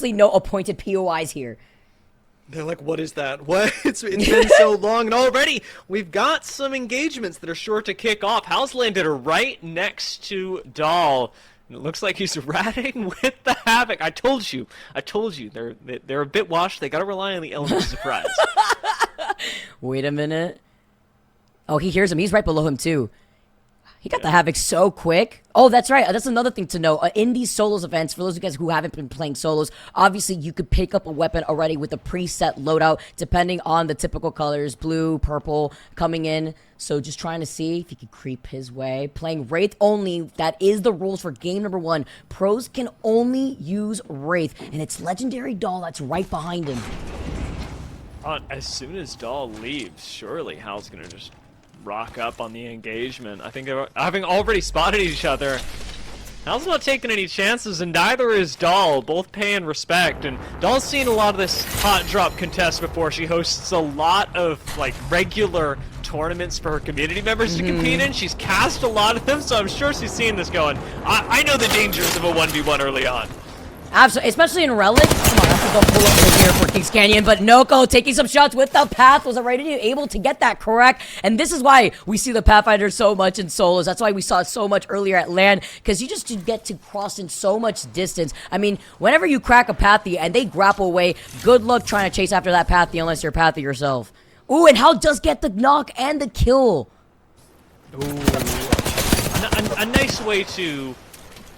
obviously no appointed POIs here. They're like, what is that? What? It's been so long, and already we've got some engagements that are sure to kick off. Hal's landed right next to Dahl. And it looks like he's ratting with the Havoc. I told you. They're a bit washed. They got to rely on the element of surprise. Wait a minute. Oh, he hears him. He's right below him, too. He got the Havoc so quick. Oh, that's right. That's another thing to know. In these solos events, for those of you guys who haven't been playing solos, obviously you could pick up a weapon already with a preset loadout, depending on the typical colors, blue, purple, coming in. So just trying to see if he could creep his way. Playing Wraith only. That is the rules for game number 1. Pros can only use Wraith, and it's Legendary Dahl that's right behind him. As soon as Dahl leaves, surely Hal's going to just rock up on the engagement. I think they're having already spotted each other. Hal's not taking any chances, and neither is Dahl, both paying respect. And Dahl's seen a lot of this hot drop contest before. She hosts a lot of like regular tournaments for her community members to compete in. She's cast a lot of them, so I'm sure she's seeing this going, I know the dangers of a 1v1 early on. Absolutely, especially in Relic. Come on, I have to go pull up over here for Kings Canyon, but Noko taking some shots with the Path was already able to get that correct, and this is why we see the Pathfinder so much in solos. That's why we saw it so much earlier at LAN, because you just get to cross in so much distance. I mean, whenever you crack a Pathy and they grapple away, good luck trying to chase after that Pathy unless you're Pathy yourself. Ooh, and Hal does get the knock and the kill. Ooh, a nice way to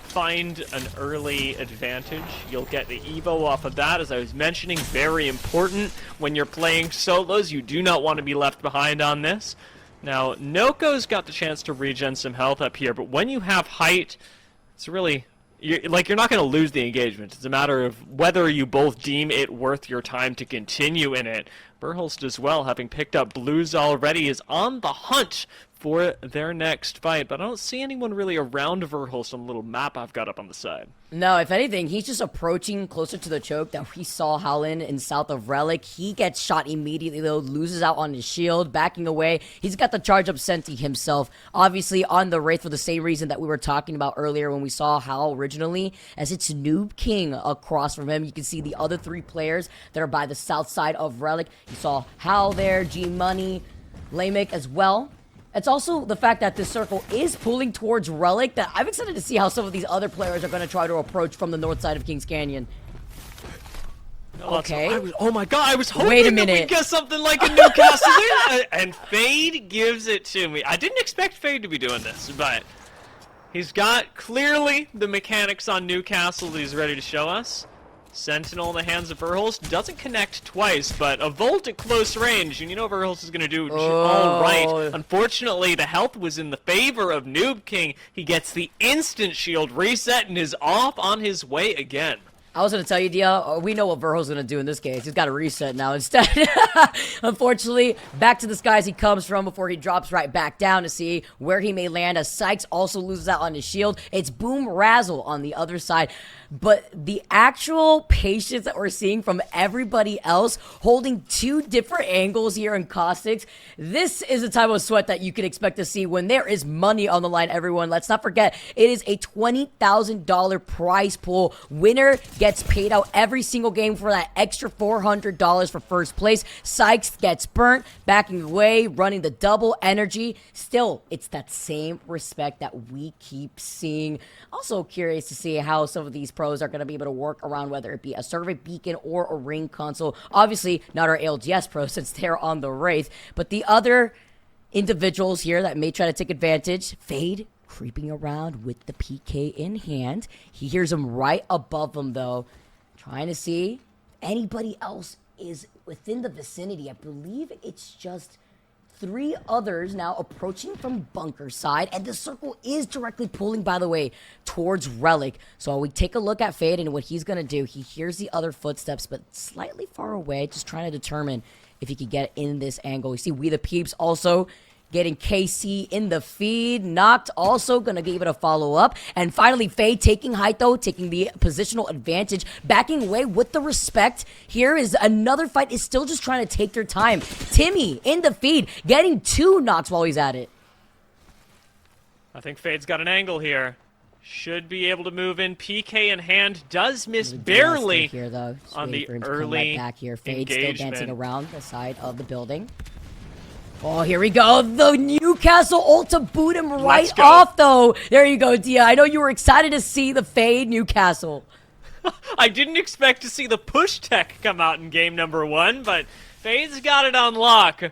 find an early advantage. You'll get the Evo off of that, as I was mentioning. Very important when you're playing solos. You do not want to be left behind on this. Now, Noko's got the chance to regen some health up here, but when you have height, it's really... you're not going to lose the engagement. It's a matter of whether you both deem it worth your time to continue in it. Verhulst as well, having picked up blues already, is on the hunt for their next fight, but I don't see anyone really around Verhulst on the little map I've got up on the side. No, if anything, he's just approaching closer to the choke that we saw Howlin in south of Relic. He gets shot immediately, though, loses out on his shield, backing away. He's got the charge up Senti himself, obviously on the Wraith for the same reason that we were talking about earlier when we saw Hal originally, as it's Noob King across from him. You can see the other 3 players that are by the south side of Relic. You saw Hal there, G-Money, Lamek as well. It's also the fact that this circle is pulling towards Relic that I'm excited to see how some of these other players are going to try to approach from the north side of Kings Canyon. Okay. Oh my god, I was hoping Wait a that minute. we'd get something like a Newcastle there, and Fade gives it to me. I didn't expect Fade to be doing this, but he's got clearly the mechanics on Newcastle that he's ready to show us. Sentinel in the hands of Verhulst doesn't connect twice, but a Volt at close range, and you know Verhulst is going to do all right. Unfortunately, the health was in the favor of Noob King. He gets the instant shield reset and is off on his way again. I was going to tell you, Dia, we know what Verho's going to do in this case. He's got to reset now instead. Unfortunately, back to the skies he comes from before he drops right back down to see where he may land, as Sykes also loses out on his shield. It's Boom Razzle on the other side. But the actual patience that we're seeing from everybody else holding 2 different angles here in Caustics, this is the type of sweat that you can expect to see when there is money on the line, everyone. Let's not forget, it is a $20,000 prize pool. Winner gets paid out every single game for that extra $400 for first place. Sykes gets burnt, backing away, running the double energy. Still, it's that same respect that we keep seeing. Also curious to see how some of these pros are going to be able to work around whether it be a survey beacon or a ring console. Obviously, not our ALGS pros since they're on the Wraith, but the other individuals here that may try to take advantage. Fade creeping around with the PK in hand. He hears him right above him, though, trying to see if anybody else is within the vicinity. I believe it's just 3 others now approaching from bunker side, and the circle is directly pulling, by the way, towards Relic. So we take a look at Fade and what he's going to do. He hears the other footsteps, but slightly far away, just trying to determine if he could get in this angle. You see We The Peeps also getting KC in the feed. Knocked also going to be able to follow up. And finally, Fade taking height, though, taking the positional advantage, backing away with the respect. Here is another fight, is still just trying to take their time. Timmy in the feed, getting 2 knocks while he's at it. I think Fade's got an angle here. should be able to move in. PK in hand, does miss Really barely realistic here, though. Just on waiting the for him to come early right back here. Fade still dancing engagement. around the side of the building. Oh, here we go. The Newcastle ult to boot him right go. off, though. There you go, Dia. I know you were excited to see the Fade Newcastle. I didn't expect to see the push tech come out in game number 1, but Fade's got it on lock.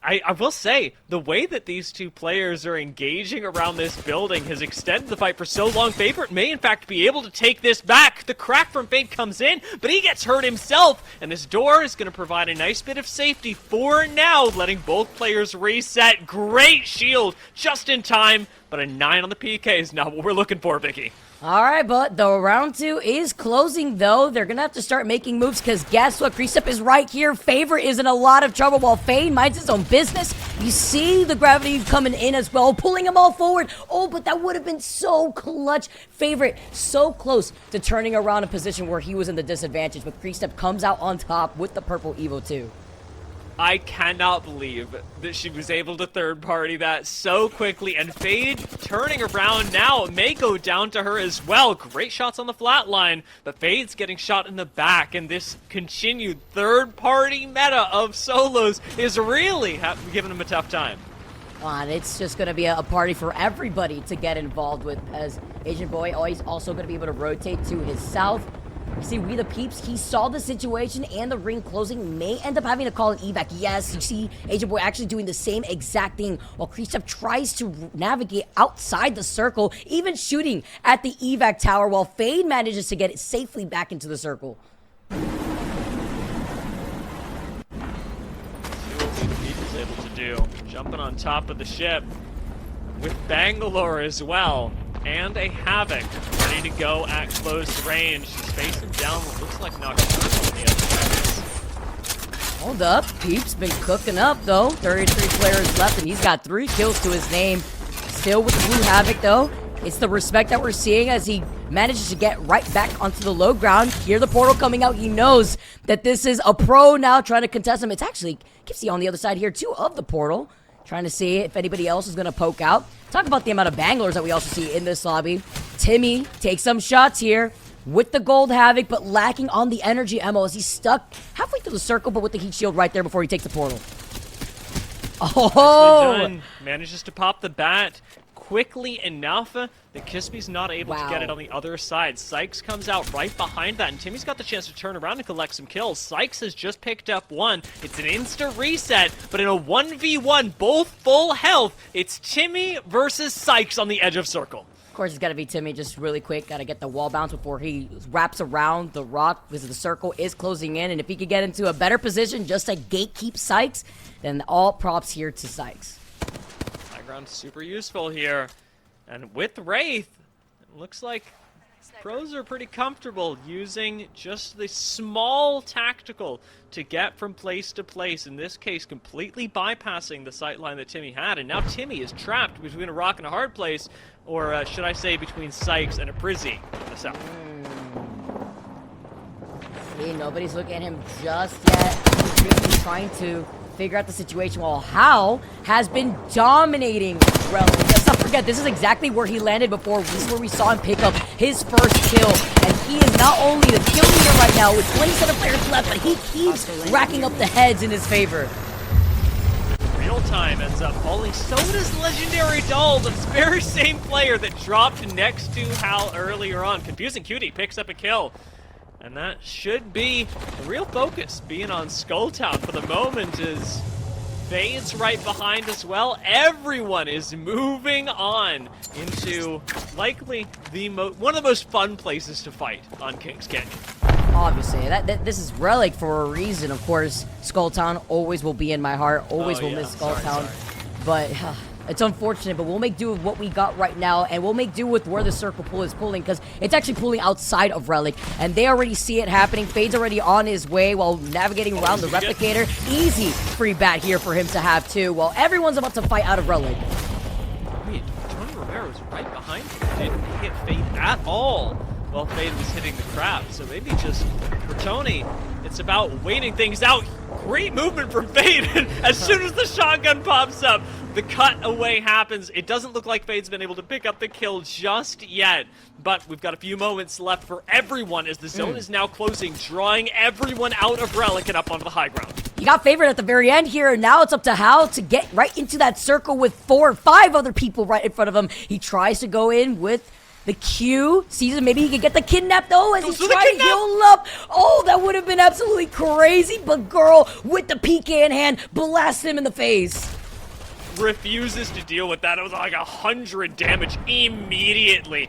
I will say, the way that these two players are engaging around this building has extended the fight for so long. Favorite may, in fact, be able to take this back. The crack from Fade comes in, but he gets hurt himself, and this door is going to provide a nice bit of safety for now, letting both players reset. Great shield, just in time, but a 9 on the PK is not what we're looking for, Vicky. All right, but the round 2 is closing, though. They're going to have to start making moves because guess what? Creasep is right here. Favorite is in a lot of trouble while Fade minds his own business. You see the gravity coming in as well, pulling them all forward. Oh, but that would have been so clutch. Favorite so close to turning around a position where he was in the disadvantage, but Creasep comes out on top with the purple Evo 2. I cannot believe that she was able to third-party that so quickly, and Fade turning around now may go down to her as well. Great shots on the flat line, but Fade's getting shot in the back, and this continued third-party meta of solos is really giving him a tough time. And it's just going to be a party for everybody to get involved with, as Agent Boy always also going to be able to rotate to his south. You see, We The Peeps, he saw the situation and the ring closing, may end up having to call an evac. Yes, you see Agent Boy actually doing the same exact thing while Creasep tries to navigate outside the circle, even shooting at the evac tower while Fade manages to get it safely back into the circle. See what Peep is able to do. Jumping on top of the ship with Bangalore as well. And a Havoc ready to go at close range. He's facing down what looks like Nocturnal on the other side. Hold up, Peep's been cooking up though. 33 players left and he's got 3 kills to his name. Still with the blue Havoc though. It's the respect that we're seeing as he manages to get right back onto the low ground. Hear the portal coming out. He knows that this is a pro now trying to contest him. It's actually Kipsy on the other side here too of the portal. Trying to see if anybody else is going to poke out. Talk about the amount of banglers that we also see in this lobby. Timmy takes some shots here with the gold Havoc, but lacking on the energy ammo as he's stuck halfway through the circle, but with the heat shield right there before he takes the portal. Oh! Done. Manages to pop the bat quickly enough that Kispy's not able to get it on the other side. Sykes comes out right behind that, and Timmy's got the chance to turn around and collect some kills. Sykes has just picked up 1. It's an insta reset, but in a 1v1, both full health, it's Timmy versus Sykes on the edge of circle. Of course, it's got to be Timmy just really quick. Got to get the wall bounce before he wraps around the rock because the circle is closing in. And if he could get into a better position just to gatekeep Sykes, then all props here to Sykes. High ground super useful here. And with Wraith, it looks like pros are pretty comfortable using just the small tactical to get from place to place. In this case, completely bypassing the sight line that Timmy had. And now Timmy is trapped between a rock and a hard place, or should I say between Sykes and a Prizzy in the south. See, nobody's looking at him just yet. He's trying to figure out the situation while Hal has been dominating Relic. Let's not forget, this is exactly where he landed before. This is where we saw him pick up his first kill. And he is not only the kill leader right now with 27 players left, but he keeps racking up the heads in his favor. Real time ends up falling. So does Legendary Doll, the very same player that dropped next to Hal earlier on. Confusing Cutie picks up a kill. And that should be the real focus, being on Skulltown for the moment, is Fade's right behind as well. Everyone is moving on into likely one of the most fun places to fight on Kings Canyon. Obviously, this is Relic for a reason. Of course, Skulltown always will be in my heart. Always will miss Skulltown. But it's unfortunate, but we'll make do with what we got right now, and we'll make do with where the circle pull is pulling, because it's actually pulling outside of Relic, and they already see it happening. Fade's already on his way while navigating around the replicator. Easy free bat here for him to have, too, while everyone's about to fight out of Relic. Wait, Tony Romero's right behind him. Didn't hit Fade at all while Fade was hitting the crap, so maybe just for Tony, it's about waiting things out. Great movement from Fade. As soon as the shotgun pops up, The cutaway happens. It doesn't look like Fade's been able to pick up the kill just yet, but we've got a few moments left for everyone as the zone is now closing, drawing everyone out of Relic and up onto the high ground. He got favored at the very end here, and now it's up to Hal to get right into that circle with 4 or 5 other people right in front of him. He tries to go in with the Q, sees him, maybe he can get the kidnap though as he's trying to heal up. Oh, that would have been absolutely crazy, but girl with the PK in hand blasts him in the face. Refuses to deal with that. It was like 100 damage immediately.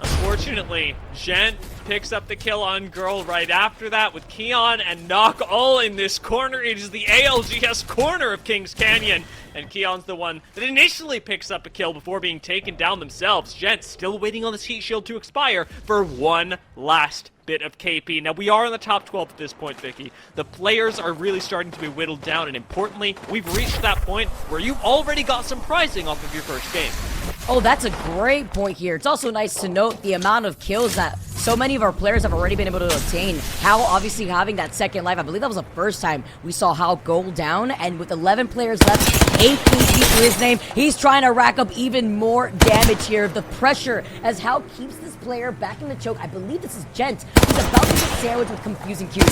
Unfortunately, Gent picks up the kill on Girl right after that with Keon and Knock all in this corner. It is the ALGS corner of Kings Canyon, and Keon's the one that initially picks up a kill before being taken down themselves. Gent still waiting on this heat shield to expire for one last bit of KP. Now, we are in the top 12 at this point, Vicky. The players are really starting to be whittled down, and importantly, we've reached that point where you've already got some pricing off of your first game. Oh, that's a great point here. It's also nice to note the amount of kills that so many of our players have already been able to obtain. Hal obviously having that second life. I believe that was the first time we saw Hal go down, and with 11 players left, 8 KP to his name, he's trying to rack up even more damage here. The pressure as Hal keeps this player back in the choke. I believe this is Gent, who's about to get sandwiched with confusing cues.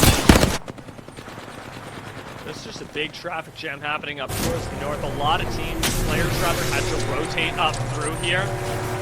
There's just a big traffic jam happening up towards the north. A lot of players rather, had to rotate up through here.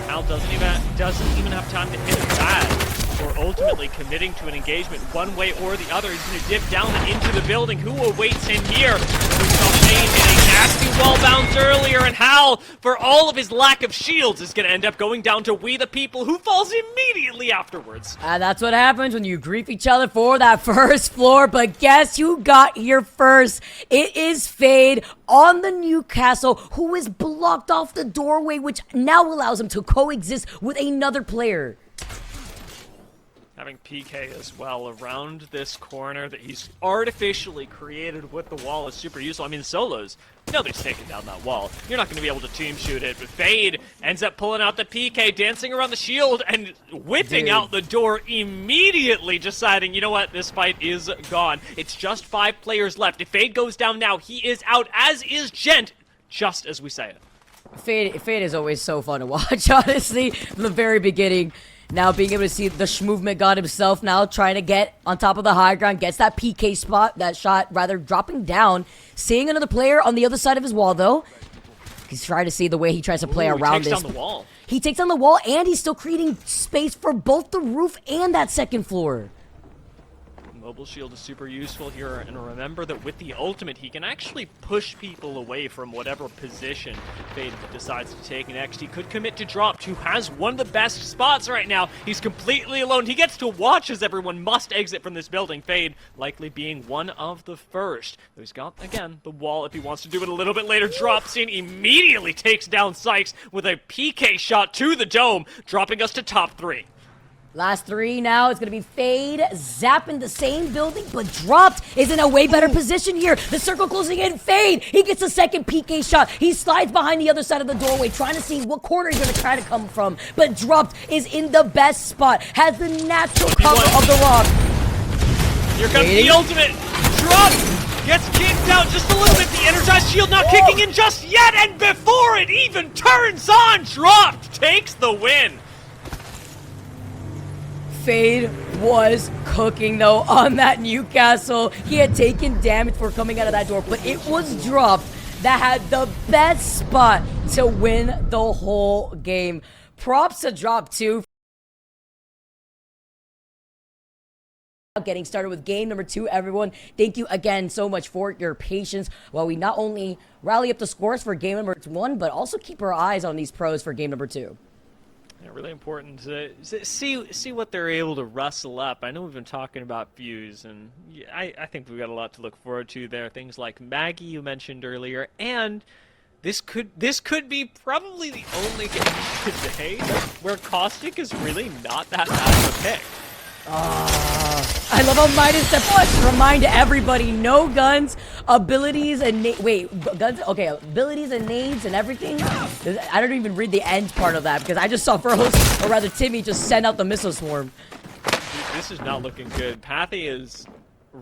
Hal doesn't even have time to hit a pad or ultimately committing to an engagement one way or the other. He's going to dip down into the building. Who awaits him here? We saw Shane hit a nasty wall bounce earlier, and Hal, for all of his lack of shields, is going to end up going down to We the People, who falls immediately afterwards. And that's what happens when you grief each other for that first floor. But guess who got here first? It is Fade on the Newcastle, who is blocked off the doorway, which now allows him to coexist with another player. Having PK as well around this corner that he's artificially created with the wall is super useful. I mean, solos, nobody's taking down that wall. You're not going to be able to team shoot it, but Fade ends up pulling out the PK, dancing around the shield, and whipping out the door immediately, deciding, you know what, this fight is gone. It's just 5 players left. If Fade goes down now, he is out, as is Gent, just as we say it. Fade is always so fun to watch, honestly, from the very beginning. Now being able to see the Schmovement God himself now trying to get on top of the high ground, gets that PK spot, that shot rather dropping down. Seeing another player on the other side of his wall though. He's trying to see the way he tries to play around this. He takes down the wall. He takes down the wall, and he's still creating space for both the roof and that second floor. Mobile shield is super useful here, and remember that with the ultimate, he can actually push people away from whatever position Fade decides to take next. He could commit to Dropped, who has one of the best spots right now. He's completely alone. He gets to watch as everyone must exit from this building. Fade likely being one of the first. He's got, again, the wall if he wants to do it a little bit later. Drops in, immediately takes down Sykes with a PK shot to the dome, dropping us to top 3. Last 3 now, it's going to be Fade, zapping the same building, but Dropped is in a way better position here. The circle closing in, Fade, he gets a second PK shot. He slides behind the other side of the doorway, trying to see what corner he's going to try to come from. But Dropped is in the best spot, has the natural cover of the rock. Here comes the ultimate. Dropped, gets kicked out just a little bit. The energized shield not kicking in just yet, and before it even turns on, Dropped takes the win. Fade was cooking though on that Newcastle. He had taken damage for coming out of that door, but it was Dropped that had the best spot to win the whole game. Props to Dropped too. Getting started with game number 2, everyone. Thank you again so much for your patience while we not only rally up the scores for game number 1, but also keep our eyes on these pros for game number 2. Yeah, really important to see what they're able to rustle up. I know we've been talking about Fuse, and I think we've got a lot to look forward to there. Things like Maggie you mentioned earlier, and this could be probably the only game today where Caustic is really not that bad of a pick. I love how Midas step wants to remind everybody, no guns, abilities, and guns, okay, abilities and nades and everything. I don't even read the end part of that because I just saw Furhost, or rather Timmy, just send out the missile swarm. This is not looking good. Pathy is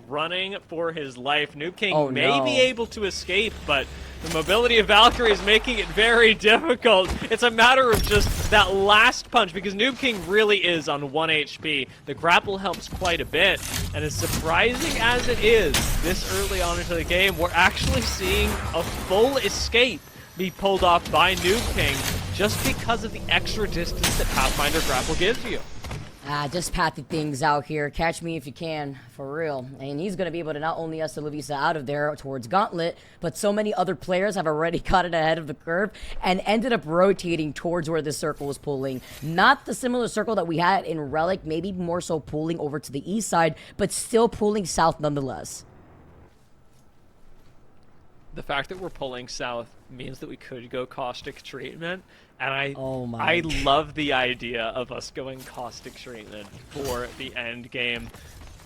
running for his life. Noob King Oh, may no. be able to escape, but the mobility of Valkyrie is making it very difficult. It's a matter of just that last punch, because Noob King really is on 1 HP. The grapple helps quite a bit, and as surprising as it is, this early on into the game, we're actually seeing a full escape be pulled off by Noob King just because of the extra distance that Pathfinder grapple gives you. Just pathy things out here. Catch me if you can, for real. And he's going to be able to not only Esta Levisa out of there towards Gauntlet, but so many other players have already got it ahead of the curve and ended up rotating towards where this circle was pulling. Not the similar circle that we had in Relic, maybe more so pulling over to the east side, but still pulling south nonetheless. The fact that we're pulling south means that we could go caustic treatment, and I love the idea of us going caustic treatment for the end game.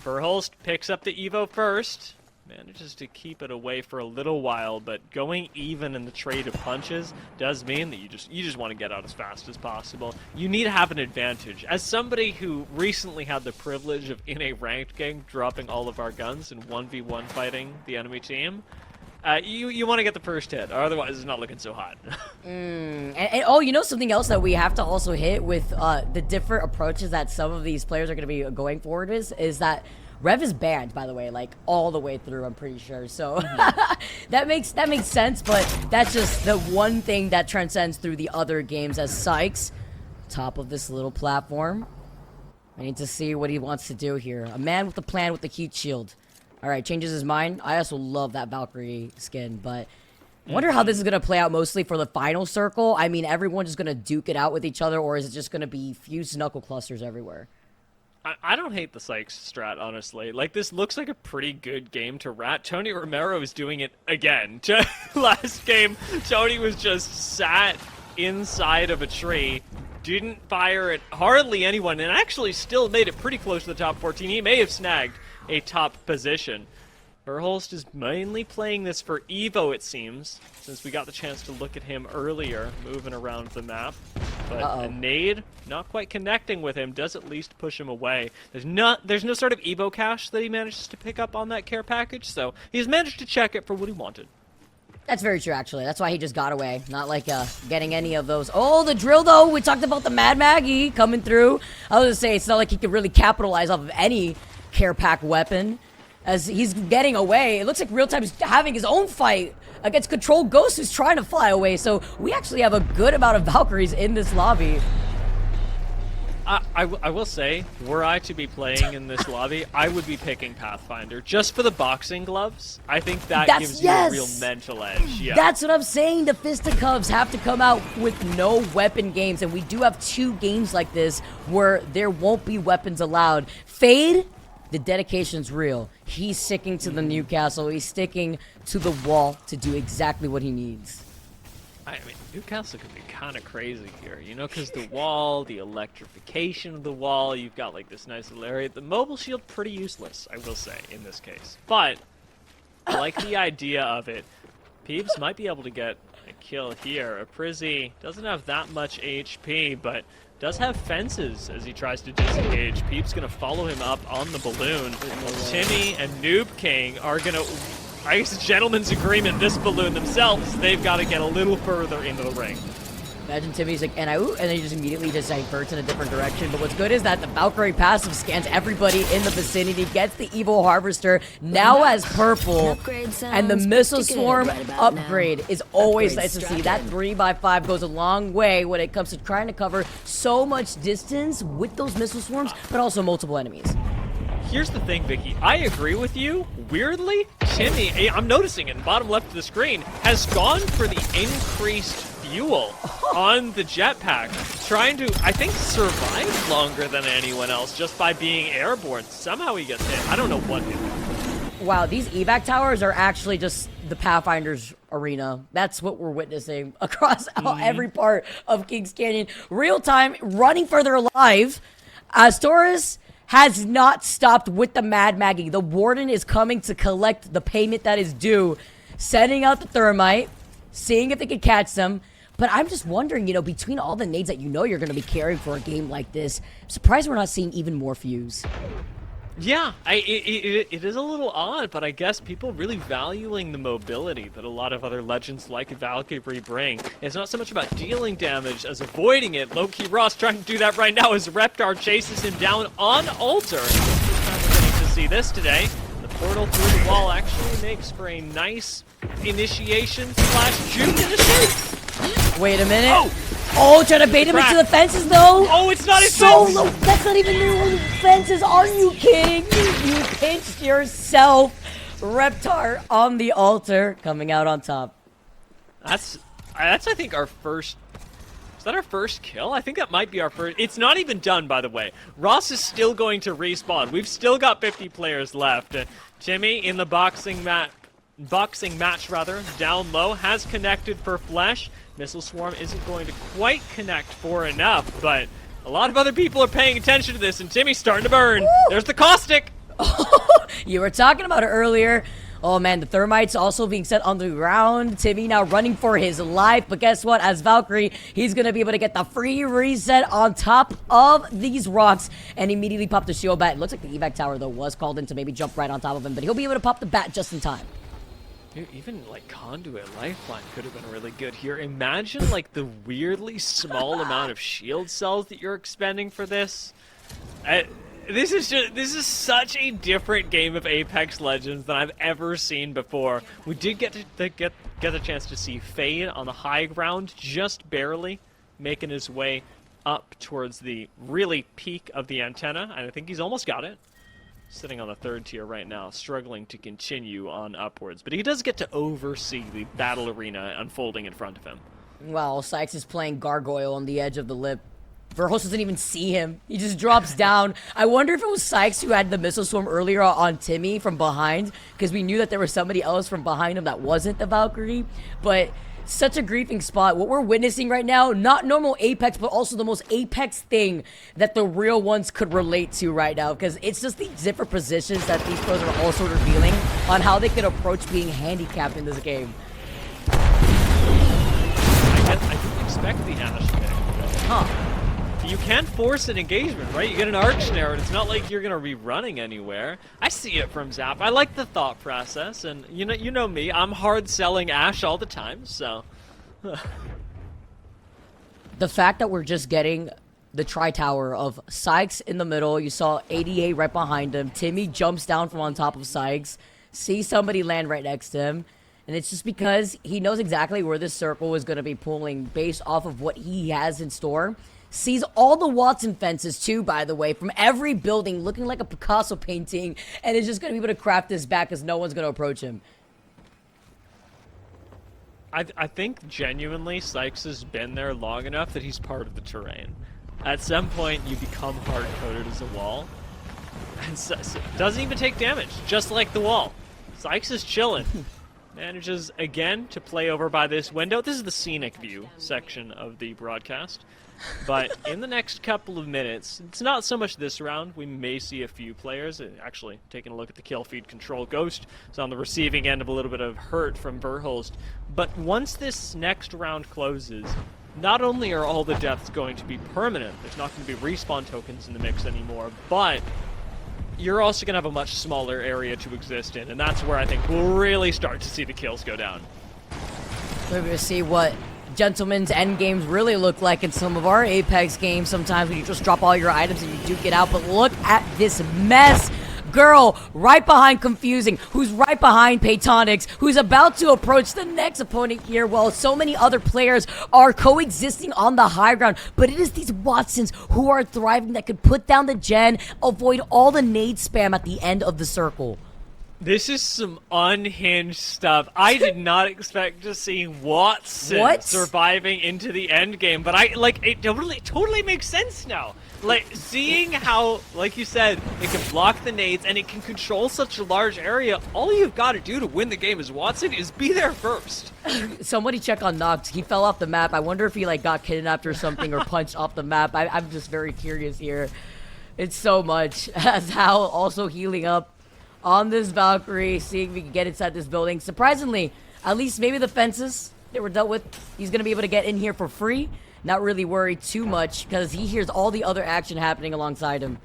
Verhulst picks up the Evo first, manages to keep it away for a little while, but going even in the trade of punches does mean that you just want to get out as fast as possible. You need to have an advantage. As somebody who recently had the privilege of, in a ranked game, dropping all of our guns and 1v1 fighting the enemy team, you want to get the first hit, or otherwise it's not looking so hot. And oh, you know something else that we have to also hit with the different approaches that some of these players are going to be going forward is that Rev is banned, by the way, like all the way through, I'm pretty sure. So that makes sense, but that's just the one thing that transcends through the other games as Sykes, top of this little platform. I need to see what he wants to do here. A man with a plan with the heat shield. All right, changes his mind. I also love that Valkyrie skin, but I wonder how this is going to play out mostly for the final circle. I mean, everyone's just going to duke it out with each other, or is it just going to be fused knuckle clusters everywhere? I don't hate the Sykes strat, honestly. Like, this looks like a pretty good game to rat. Tony Romero is doing it again. Last game, Tony was just sat inside of a tree, didn't fire at hardly anyone, and actually still made it pretty close to the top 14. He may have snagged a top position. Verhulst is mainly playing this for Evo, it seems, since we got the chance to look at him earlier, moving around the map. But a nade, not quite connecting with him, does at least push him away. There's no sort of Evo cache that he manages to pick up on that care package, so he's managed to check it for what he wanted. That's very true, actually. That's why he just got away. Not like getting any of those. Oh, the drill, though. We talked about the Mad Maggie coming through. I was going to say, it's not like he could really capitalize off of any care pack weapon as he's getting away. It looks like Real Time's having his own fight against Control Ghost, who's trying to fly away. So we actually have a good amount of Valkyries in this lobby. I will say, were I to be playing in this lobby, I would be picking Pathfinder just for the boxing gloves. I think that gives you a real mental edge. Yeah. That's what I'm saying. The fisticuffs have to come out with no weapon games, and we do have 2 games like this where there won't be weapons allowed. Fade, the dedication's real. He's sticking to the Newcastle. He's sticking to the wall to do exactly what he needs. I mean, Newcastle could be kind of crazy here, you know, because the wall, the electrification of the wall, you've got, like, this nice little area. The mobile shield, pretty useless, I will say, in this case. But I like the idea of it. Peeves might be able to get a kill here. Aprizzi doesn't have that much HP, but does have fences as he tries to disengage. Peep's going to follow him up on the balloon. Timmy and Noob King are going to... I guess a gentleman's agreement, this balloon themselves, they've got to get a little further into the ring. Imagine Timmy's like, and then he just immediately just diverts in a different direction. But what's good is that the Valkyrie passive scans everybody in the vicinity, gets the Evil Harvester, now has purple, and the Missile Swarm upgrade is always nice to see. That 3x5 goes a long way when it comes to trying to cover so much distance with those Missile Swarms, but also multiple enemies. Here's the thing, Vicky. I agree with you. Weirdly, Timmy, I'm noticing it in bottom left of the screen, has gone for the increased fuel on the jetpack, trying to, I think, survive longer than anyone else just by being airborne. Somehow he gets hit. I don't know what hit him. Wow, these evac towers are actually just the Pathfinder's arena. That's what we're witnessing across every part of Kings Canyon. Real time, running further alive, as Taurus has not stopped with the Mad Maggie. The Warden is coming to collect the payment that is due, sending out the Thermite, seeing if they can catch them. But I'm just wondering, you know, between all the nades that you know you're going to be carrying for a game like this, I'm surprised we're not seeing even more fuse. Yeah, it is a little odd, but I guess people really valuing the mobility that a lot of other legends like Valkyrie bring. It's not so much about dealing damage as avoiding it. Low-key Ross trying to do that right now as Reptar chases him down on Altar. First time we're getting to see this today. The portal through the wall actually makes for a nice initiation / juke in the shoot. Wait a minute. Oh, trying to bait him into the fences, though. Oh, it's not his so fence. low. That's not even the fences. Are you kidding me? You pinched yourself. Reptar on the altar, coming out on top. That's I think our first. Is that our first kill? I think that might be our first. It's not even done, by the way. Ross is still going to respawn. We've still got 50 players left. Timmy in the boxing match, down low, has connected for Flesh. Missile Swarm isn't going to quite connect for enough, but a lot of other people are paying attention to this, and Timmy's starting to burn. Woo! There's the caustic. You were talking about it earlier. Oh man, the thermites also being set on the ground. Timmy now running for his life, but guess what? As Valkyrie, he's gonna be able to get the free reset on top of these rocks and immediately pop the shield bat. It looks like the evac tower though was called in to maybe jump right on top of him, but he'll be able to pop the bat just in time. Dude, even like Conduit Lifeline could have been really good here. Imagine like the weirdly small amount of shield cells that you're expending for this. This is such a different game of Apex Legends than I've ever seen before. We did get the chance to see Fade on the high ground, just barely making his way up towards the really peak of the antenna, and I think he's almost got it. Sitting on the third tier right now, struggling to continue on upwards, but he does get to oversee the battle arena unfolding in front of him. Well, Sykes is playing Gargoyle on the edge of the lip. Verhos doesn't even see him. He just drops down. I wonder if it was Sykes who had the missile swarm earlier on Timmy from behind, because we knew that there was somebody else from behind him that wasn't the Valkyrie. But such a griefing spot. What we're witnessing right now, not normal Apex, but also the most Apex thing that the real ones could relate to right now, because it's just the different positions that these pros are also revealing on how they could approach being handicapped in this game. I didn't expect the Ash pick. Huh. You can force an engagement, right? You get an arc snare, and it's not like you're gonna be running anywhere. I see it from Zap. I like the thought process, and you know me. I'm hard selling Ash all the time, so. The fact that we're just getting the tri-tower of Sykes in the middle, you saw ADA right behind him. Timmy jumps down from on top of Sykes, sees somebody land right next to him, and it's just because he knows exactly where this circle is going to be pulling based off of what he has in store. Sees all the Wattson fences too, by the way, from every building looking like a Picasso painting, and is just going to be able to craft this back because no one's going to approach him. I think genuinely Sykes has been there long enough that he's part of the terrain. At some point, you become hard-coded as a wall, and doesn't even take damage, just like the wall. Sykes is chilling. Manages, again, to play over by this window. This is the scenic view section of the broadcast. But in the next couple of minutes, it's not so much this round. We may see a few players. Actually, taking a look at the kill feed control, Ghost is on the receiving end of a little bit of hurt from Verhulst. But once this next round closes, not only are all the deaths going to be permanent, there's not going to be respawn tokens in the mix anymore, but you're also going to have a much smaller area to exist in, and that's where I think we'll really start to see the kills go down. We're going to see what gentlemen's end games really look like in some of our Apex games sometimes when you just drop all your items and you do get out. But look at this mess. Girl right behind Confusing, who's right behind Paytonics, who's about to approach the next opponent here while so many other players are coexisting on the high ground. But it is these Wattsons who are thriving that could put down the gen, avoid all the nade spam at the end of the circle. This is some unhinged stuff. I did not expect to see Wattson surviving into the end game, but it totally makes sense now. Like, seeing how, like you said, it can block the nades and it can control such a large area, all you've got to do to win the game as Wattson is be there first. Somebody check on Nox. He fell off the map. I wonder if he got kidnapped or something or punched off the map. I'm just very curious here. It's so much. As Hal also healing up on this Valkyrie, seeing if we can get inside this building. Surprisingly, at least maybe the fences that were dealt with, he's going to be able to get in here for free. Not really worried too much because he hears all the other action happening alongside him.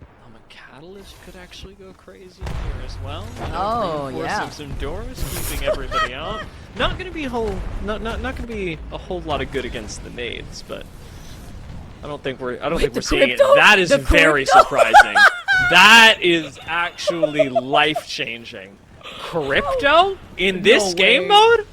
I'm a Catalyst could actually go crazy here as well. You know, Oh, yeah. reinforcing some doors, keeping everybody out. Not gonna be gonna be a whole lot of good against the nades, but I don't think we're seeing it. crypto? That is The very crypto? surprising. That is actually life-changing. Crypto in this No game way. mode?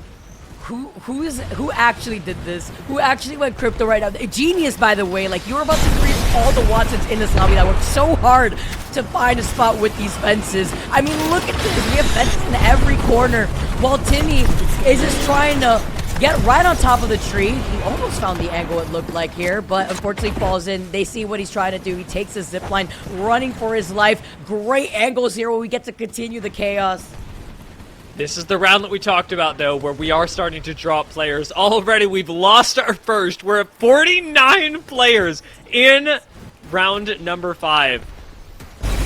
Who actually did this? Who actually went crypto right now? Genius, by the way. Like, you were about to grease all the Wattsons in this lobby that worked so hard to find a spot with these fences. I mean, look at this. We have fences in every corner, while Timmy is just trying to get right on top of the tree. He almost found the angle, it looked like here, but unfortunately falls in. They see what he's trying to do. He takes his zip line, running for his life. Great angles here where we get to continue the chaos. This is the round that we talked about, though, where we are starting to drop players. Already, we've lost our first. We're at 49 players in round number 5.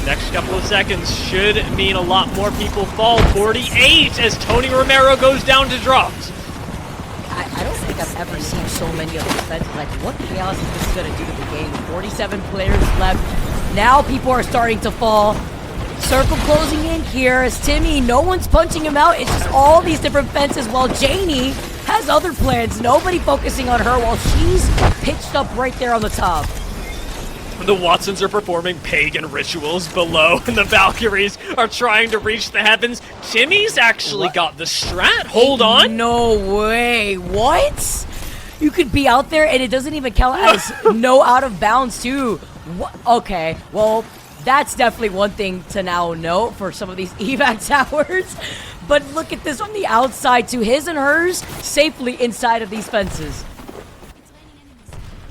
Next couple of seconds should mean a lot more people fall. 48 as Tony Romero goes down to drops. I don't think I've ever seen so many of these fences. Like, what chaos is this going to do to the game? 47 players left. Now people are starting to fall. Circle closing in here as Timmy, no one's punching him out. It's just all these different fences while Janie has other plans. Nobody focusing on her while she's pitched up right there on the top. The Wattsons are performing pagan rituals below, and the Valkyries are trying to reach the heavens. Timmy's actually got the strat. Hold on. No way. What? You could be out there and it doesn't even count as no out of bounds too. What? Okay, well, that's definitely one thing to now note for some of these evac towers. But look at this on the outside too. His and hers safely inside of these fences.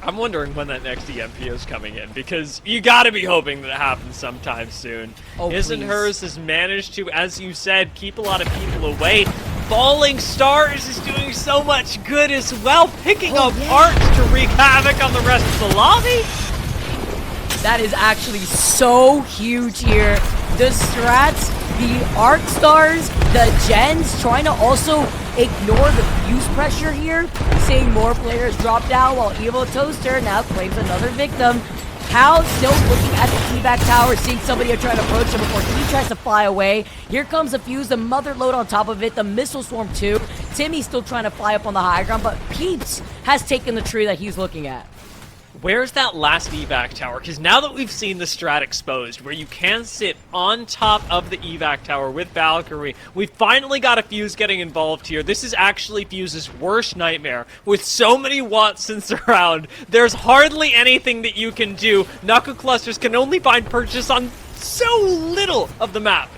I'm wondering when that next EMP is coming in, because you gotta be hoping that it happens sometime soon. Oh, His and please. hers has managed to, as you said, keep a lot of people away. Falling Stars is doing so much good as well, picking up parts to wreak havoc on the rest of the lobby. That is actually so huge here. The strats, the arc stars, the gens, trying to also ignore the fuse pressure here. Seeing more players drop down while Evil Toaster now claims another victim. Hal still looking at the evac tower, seeing somebody trying to approach him before he tries to fly away. Here comes the fuse, the mother load on top of it, the missile swarm too. Timmy's still trying to fly up on the high ground, but Peeps has taken the tree that he's looking at. Where's that last evac tower? Because now that we've seen the strat exposed, where you can sit on top of the evac tower with Valkyrie, we finally got a fuse getting involved here. This is actually Fuse's worst nightmare. With so many Wattsons around, there's hardly anything that you can do. Knuckle clusters can only find purchase on so little of the map.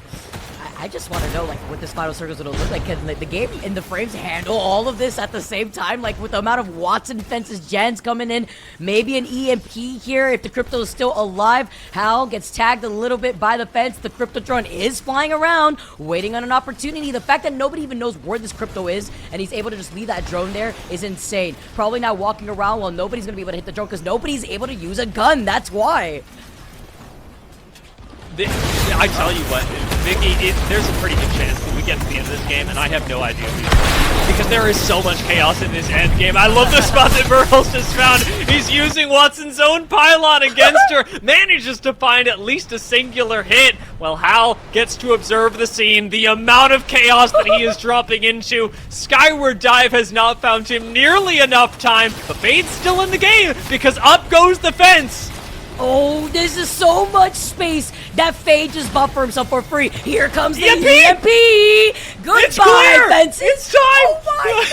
I just want to know, like, what this final circle is going to look like. Can the game and the frames handle all of this at the same time? Like, with the amount of Wattson fences, gens coming in, maybe an EMP here if the crypto is still alive. Hal gets tagged a little bit by the fence. The crypto drone is flying around, waiting on an opportunity. The fact that nobody even knows where this crypto is and he's able to just leave that drone there is insane. Probably not walking around while nobody's going to be able to hit the drone because nobody's able to use a gun. That's why. I tell you what, Vicky, there's a pretty good chance that we get to the end of this game, and I have no idea because there is so much chaos in this end game. I love the spot that Burles just found. He's using Wattson's own pylon against her, manages to find at least a singular hit, while Hal gets to observe the scene, the amount of chaos that he is dropping into. Skyward Dive has not found him nearly enough time, but Fade's still in the game because up goes the fence. Oh, this is so much space that Fade just buffed for himself for free. Here comes the EMP! EMP! Goodbye, It's clear! fences! It's time! Oh my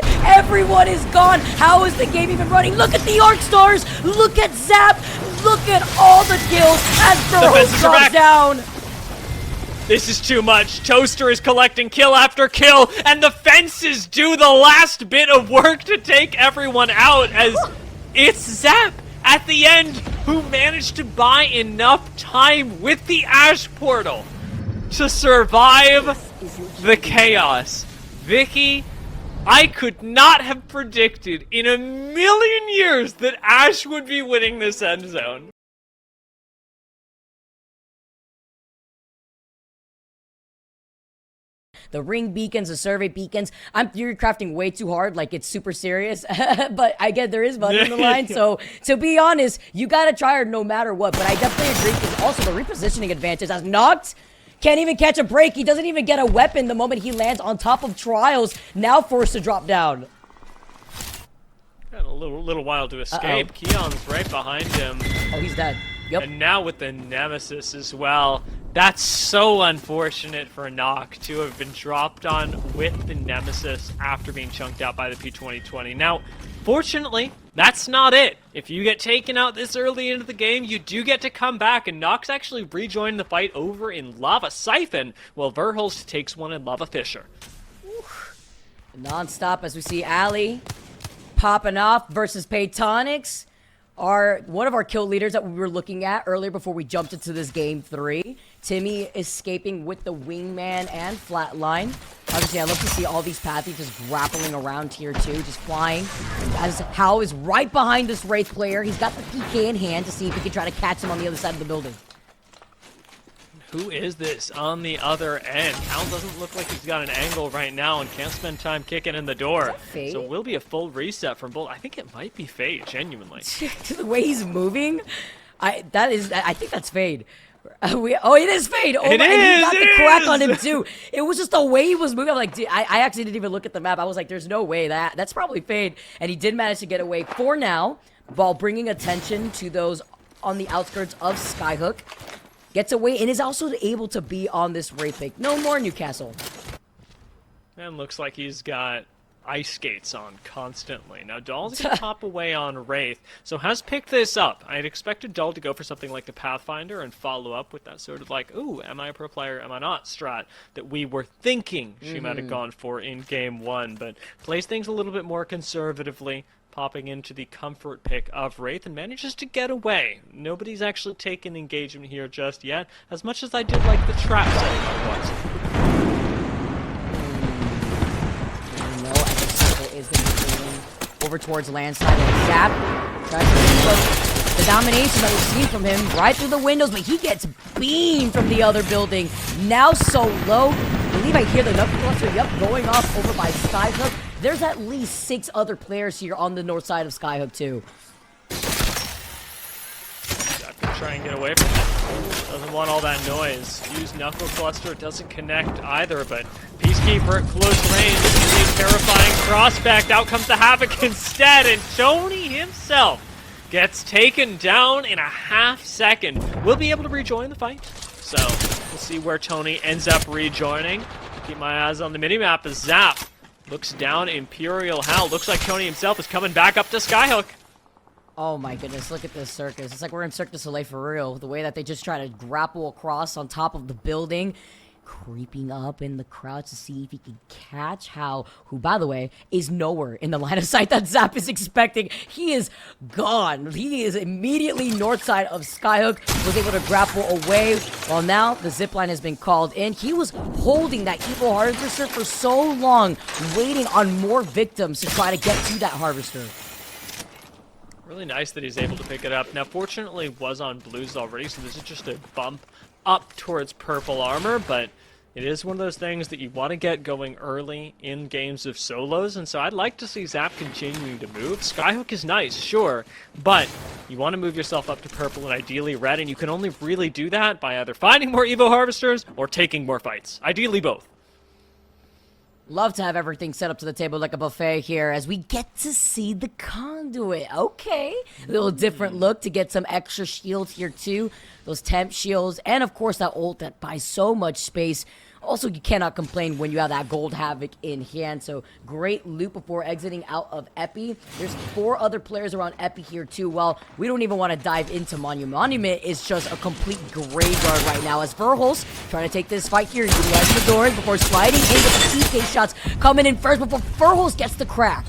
god! Everyone is gone! How is the game even running? Look at the Arc Stars! Look at Zap! Look at all the kills as Burrows fences are drops back. down! This is too much. Toaster is collecting kill after kill, and the fences do the last bit of work to take everyone out as it's Zap at the end who managed to buy enough time with the Ash Portal to survive the chaos. Vicky, I could not have predicted in a million years that Ash would be winning this end zone. the ring beacons, the survey beacons. I'm theory crafting way too hard, like it's super serious, but I get there is money on the line, so to be honest, you gotta try hard no matter what, but I definitely agree because also the repositioning advantage has knocked. Can't even catch a break. He doesn't even get a weapon the moment he lands on top of Trials, now forced to drop down. Got a little while to escape. Keon's right behind him. Oh, he's dead. Yep. And now with the Nemesis as well. That's so unfortunate for Nock to have been dropped on with the Nemesis after being chunked out by the P2020. Now, fortunately, that's not it. If you get taken out this early into the game, you do get to come back, and Nock's actually rejoined the fight over in Lava Siphon, while Verhulst takes one in Lava Fissure. Non-stop as we see Ali popping off versus Paytonics. One of our kill leaders that we were looking at earlier before we jumped into this game 3. Timmy escaping with the wingman and flatline. Obviously, I love to see all these pathies just grappling around here too, just flying. As Hao is right behind this Wraith player. He's got the PK in hand to see if he can try to catch him on the other side of the building. Who is this on the other end? Cal doesn't look like he's got an angle right now and can't spend time kicking in the door. So it will be a full reset from Bolt. I think it might be Fade, genuinely. The way he's moving, I think that's Fade. It is Fade. Oh, it and is, he got the it crack is. on him too. It was just the way he was moving. I'm like, I actually didn't even look at the map. I was like, there's no way that's probably Fade. And he did manage to get away for now, while bringing attention to those on the outskirts of Skyhook. Gets away and is also able to be on this Wraith pick. No more Newcastle. And looks like he's got ice skates on constantly. Now, Dahl's going to pop away on Wraith, so has picked this up. I'd expected Dahl to go for something like the Pathfinder and follow up with that sort of like, ooh, am I a pro player, am I not strat that we were thinking she might have gone for in Game 1, but plays things a little bit more conservatively, popping into the comfort pick of Wraith and manages to get away. Nobody's actually taken engagement here just yet, as much as I did like the trap setting on Wattson. No, and the circle is going to be moving over towards Landside and Zap tries to keep up the domination that we've seen from him right through the windows, but he gets beamed from the other building. Now so low. I believe I hear the knuckle cluster, going off over by Skyhook. There's at least 6 other players here on the north side of Skyhook too. Got to try and get away from it. Doesn't want all that noise. Use knuckle cluster, doesn't connect either, but Peacekeeper at close range is a terrifying prospect. Out comes the Havoc instead, and Tony himself gets taken down in a half second. We'll be able to rejoin the fight, so we'll see where Tony ends up rejoining. Keep my eyes on the minimap as Zap looks down Imperial Hell. Looks like Tony himself is coming back up to Skyhook. Oh my goodness, look at this circus. It's like we're in Cirque du Soleil for real. The way that they just try to grapple across on top of the building. Creeping up in the crowd to see if he can catch Hao, who, by the way, is nowhere in the line of sight that Zap is expecting. He is gone. He is immediately north side of Skyhook, was able to grapple away. Well, now the zipline has been called in. He was holding that evil harvester for so long, waiting on more victims to try to get to that harvester. Really nice that he's able to pick it up. Now, fortunately, was on blues already, so this is just a bump up towards purple armor, but it is one of those things that you want to get going early in games of solos, and so I'd like to see Zap continuing to move. Skyhook is nice, sure, but you want to move yourself up to purple and ideally red, and you can only really do that by either finding more Evo Harvesters or taking more fights. Ideally both. Love to have everything set up to the table like a buffet here as we get to see the conduit. Okay. A little different look to get some extra shields here too. Those temp shields. And of course that ult that buys so much space. Also, you cannot complain when you have that gold Havoc in hand. So great loot before exiting out of Epi. There's 4 other players around Epi here too. Well, we don't even want to dive into Monument. Monument is just a complete graveyard right now as Verhulst trying to take this fight here. Utilizing the doors before sliding in with the PK shots coming in first before Verhulst gets the crack.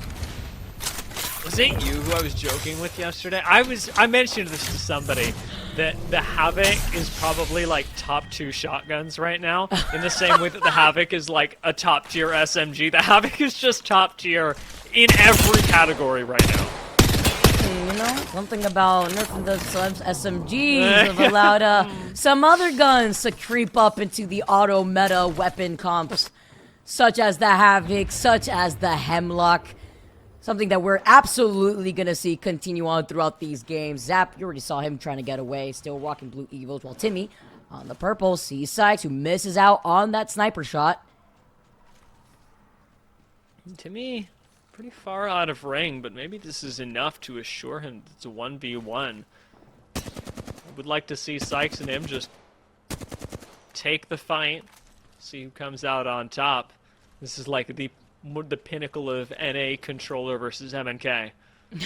Was it you who I was joking with yesterday? I mentioned this to somebody, that the Havoc is probably like top 2 shotguns right now, in the same way that the Havoc is like a top tier SMG. The Havoc is just top tier in every category right now. You know, something about nerfing the SMGs have allowed some other guns to creep up into the auto meta weapon comps. such as the Havoc, such as the Hemlock. Something that we're absolutely going to see continue on throughout these games. Zap, you already saw him trying to get away, still rocking blue evils, while Timmy on the purple sees Sykes, who misses out on that sniper shot. Timmy, pretty far out of ring, but maybe this is enough to assure him it's a 1v1. I would like to see Sykes and him just take the fight, see who comes out on top. This is like the pinnacle of NA controller versus MNK. You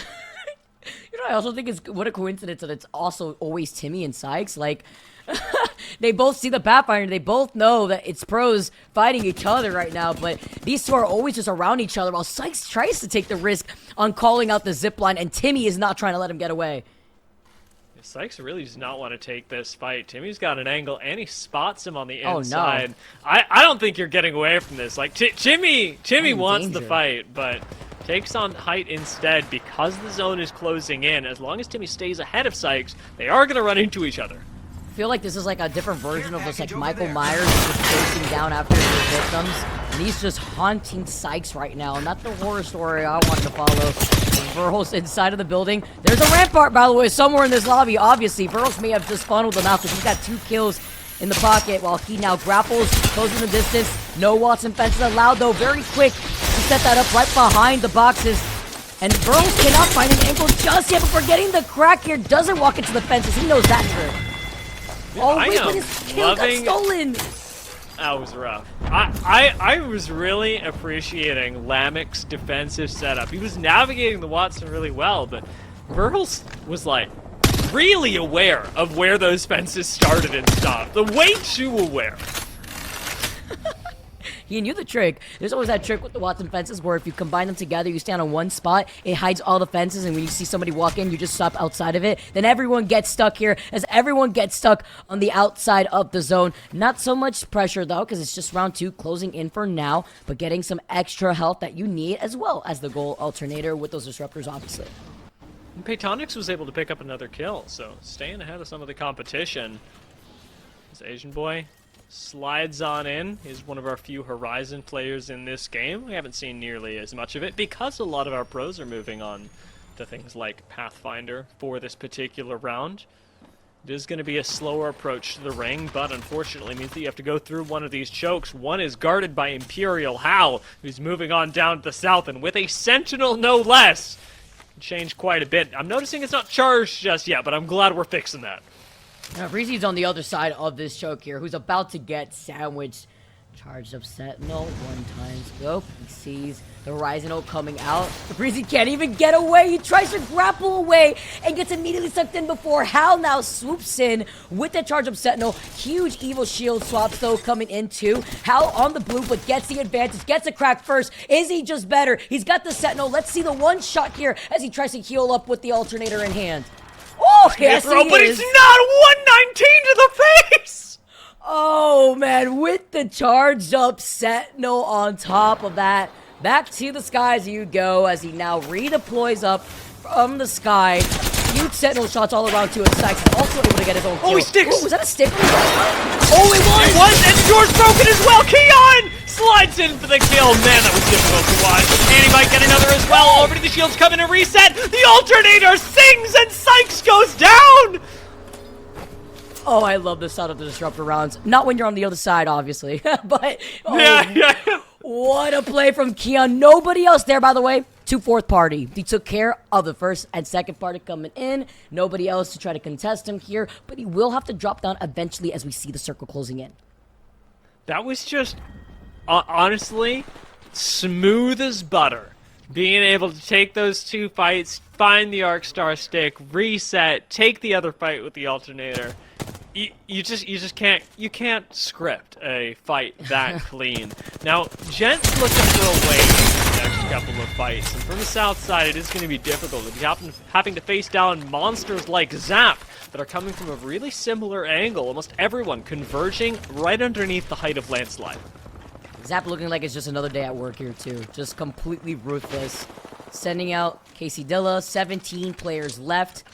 know, I also think it's what a coincidence that it's also always Timmy and Sykes. Like, they both see the Pathfinder. They both know that it's pros fighting each other right now, but these two are always just around each other while Sykes tries to take the risk on calling out the zipline, and Timmy is not trying to let him get away. Sykes really does not want to take this fight. Timmy's got an angle, and he spots him on the Oh, no. inside. I don't think you're getting away from this. Like, Timmy wants the fight, but takes on height instead because the zone is closing in. As long as Timmy stays ahead of Sykes, they are going to run into each other. I feel like this is like a different version of this, like Michael Myers just chasing down after his victims, and he's just haunting Sykes right now. Not the horror story I want to follow. Burroughs inside of the building. There's a rampart, by the way, somewhere in this lobby. Obviously, Burroughs may have just funneled them out because he's got 2 kills in the pocket while he now grapples, closing the distance. No Wattson fences allowed, though. Very quick to set that up right behind the boxes. And Burroughs cannot find an angle just yet before getting the crack here. Doesn't walk into the fences. He knows that trick. Oh, wait, but his kill got stolen. That was rough. I was really appreciating Lamek's defensive setup. He was navigating the Wattson really well, but Burroughs was like really aware of where those fences started and stopped. The way too aware. He knew the trick. There's always that trick with the Wattson fences where if you combine them together, you stand on one spot, it hides all the fences, and when you see somebody walk in, you just stop outside of it. Then everyone gets stuck here, as everyone gets stuck on the outside of the zone. Not so much pressure, though, because it's just round 2 closing in for now, but getting some extra health that you need, as well as the goal alternator with those disruptors, obviously. And Paytonix was able to pick up another kill, so staying ahead of some of the competition. This Asian boy slides on in. He's one of our few Horizon players in this game. We haven't seen nearly as much of it because a lot of our pros are moving on to things like Pathfinder for this particular round. It is going to be a slower approach to the ring, but unfortunately means that you have to go through one of these chokes. One is guarded by Imperial Hal, who's moving on down to the south, and with a Sentinel no less. Changed quite a bit. I'm noticing it's not charged just yet, but I'm glad we're fixing that. Now, Breezy's on the other side of this choke here, who's about to get sandwiched. Charged up Sentinel, 1 time scope. He sees the Horizon coming out. Breezy can't even get away. He tries to grapple away and gets immediately sucked in before Hal now swoops in with the charge up Sentinel. Huge evil shield swaps, though, coming in too. Hal on the blue, but gets the advantage, gets a crack first. Is he just better? He's got the Sentinel. Let's see the one shot here as he tries to heal up with the alternator in hand. Oh, yes, he but is. he's not 119 to the face! Oh, man, with the charged up Sentinel on top of that. Back to the skies you go as he now redeploys up from the sky. Huge Sentinel shots all around too, and Sykes is also able to get his own kill. Oh, he sticks! Ooh, was that a stick? Oh, it was! And the door's broken as well! Keon slides in for the kill. Man, that was difficult to watch. And he might get another as well. Already the shields come in and reset. The alternator sings and Sykes goes down! Oh, I love the sound of the disruptor rounds. Not when you're on the other side, obviously. But, oh, Yeah. what a play from Keon. Nobody else there, by the way. 2 fourth party. He took care of the first and second party coming in. Nobody else to try to contest him here. But he will have to drop down eventually as we see the circle closing in. That was just, honestly, smooth as butter. Being able to take those 2 fights, find the Arc Star stick, reset, take the other fight with the alternator. You just can't script a fight that clean. Now, Gent's looking for a way in the next couple of fights, and from the south side, it is going to be difficult. We'll be having to face down monsters like Zap that are coming from a really similar angle. Almost everyone converging right underneath the height of Landslide. Zap looking like it's just another day at work here, too. Just completely ruthless. Sending out Casey Dilla, 17 players left.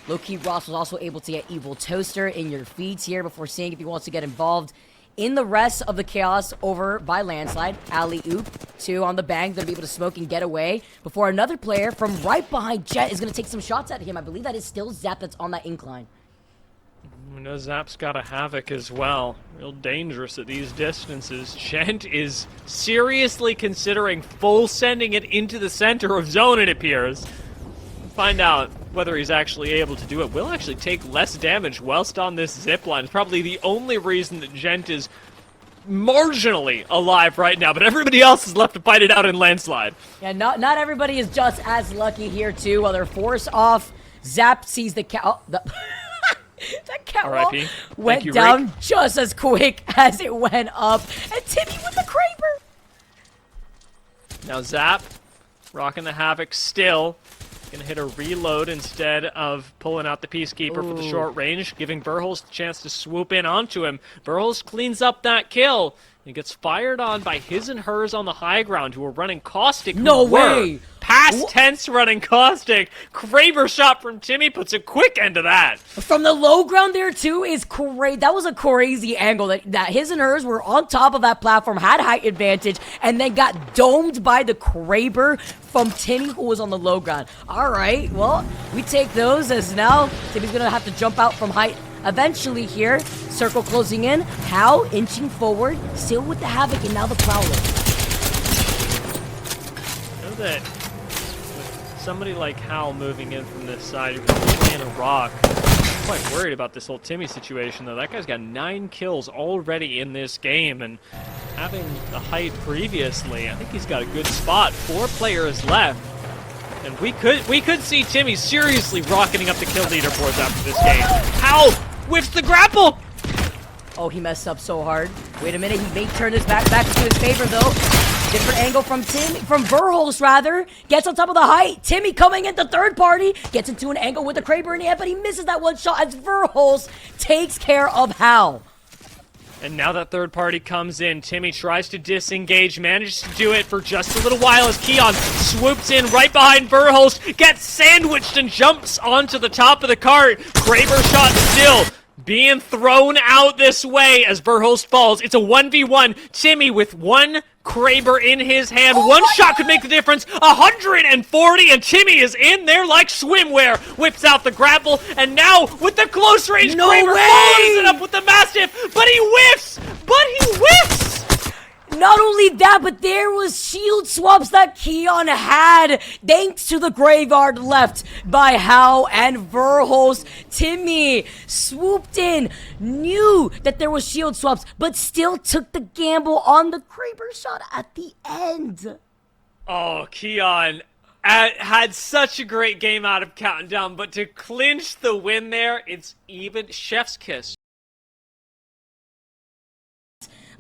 Low-key Ross was also able to get Evil Toaster in your feeds here before seeing if he wants to get involved in the rest of the chaos over by landslide. Alley-oop, 2 on the bang. Gonna be able to smoke and get away before another player from right behind Jet is gonna take some shots at him. I believe that is still Zap that's on that incline. We know Zap's got a Havoc as well. Real dangerous at these distances. Gent is seriously considering full sending it into the center of zone, it appears. Find out whether he's actually able to do it. Will actually take less damage whilst on this zipline. It's probably the only reason that Gent is marginally alive right now, but everybody else is left to fight it out in landslide. Yeah, not everybody is just as lucky here too. While they're forced off, Zap sees the cow. That catwalk went down just as quick as it went up. And Timmy with the Kraber. Now Zap, rocking the Havoc still. Gonna hit a reload instead of pulling out the Peacekeeper for the short range, giving Verholst a chance to swoop in onto him. Verholst cleans up that kill. He gets fired on by his and hers on the high ground who are running Caustic. No way! Past tense running Caustic. Kraber shot from Timmy puts a quick end to that. From the low ground there too is crazy. That was a crazy angle that his and hers were on top of that platform, had height advantage, and then got domed by the Kraber from Timmy who was on the low ground. All right, well, we take those as now Timmy's gonna have to jump out from height eventually here. Circle closing in. Hal inching forward, still with the Havoc, and now the Prowler. I know that with somebody like Hal moving in from this side, you're playing a rock. I'm quite worried about this whole Timmy situation, though. That guy's got 9 kills already in this game, and having the height previously, I think he's got a good spot. 4 players left. And we could see Timmy seriously rocketing up the kill leaderboards after this game. Hal whiffs the grapple! Oh, he messed up so hard. Wait a minute, he may turn this back to his favor though. Different angle from Verholst rather. Gets on top of the height. Timmy coming into third party. Gets into an angle with the Kraber in the head, but he misses that one shot as Verholst takes care of Hal. And now that third party comes in, Timmy tries to disengage, manages to do it for just a little while as Keon swoops in right behind Verholst, gets sandwiched and jumps onto the top of the cart. Kraber shot still being thrown out this way as Verholst falls. It's a 1v1. Timmy with one Kraber in his hand. One shot could make the difference. 140, and Timmy is in there like swimwear. Whips out the grapple, and now with the close range, Kraber follows it up with the Mastiff, but he whiffs! Not only that, but there was shield swaps that Keon had thanks to the graveyard left by Hal and Verholst. Timmy swooped in, knew that there was shield swaps, but still took the gamble on the Kraber shot at the end. Oh, Keon had such a great game out of counting down, but to clinch the win there, it's even chef's kiss.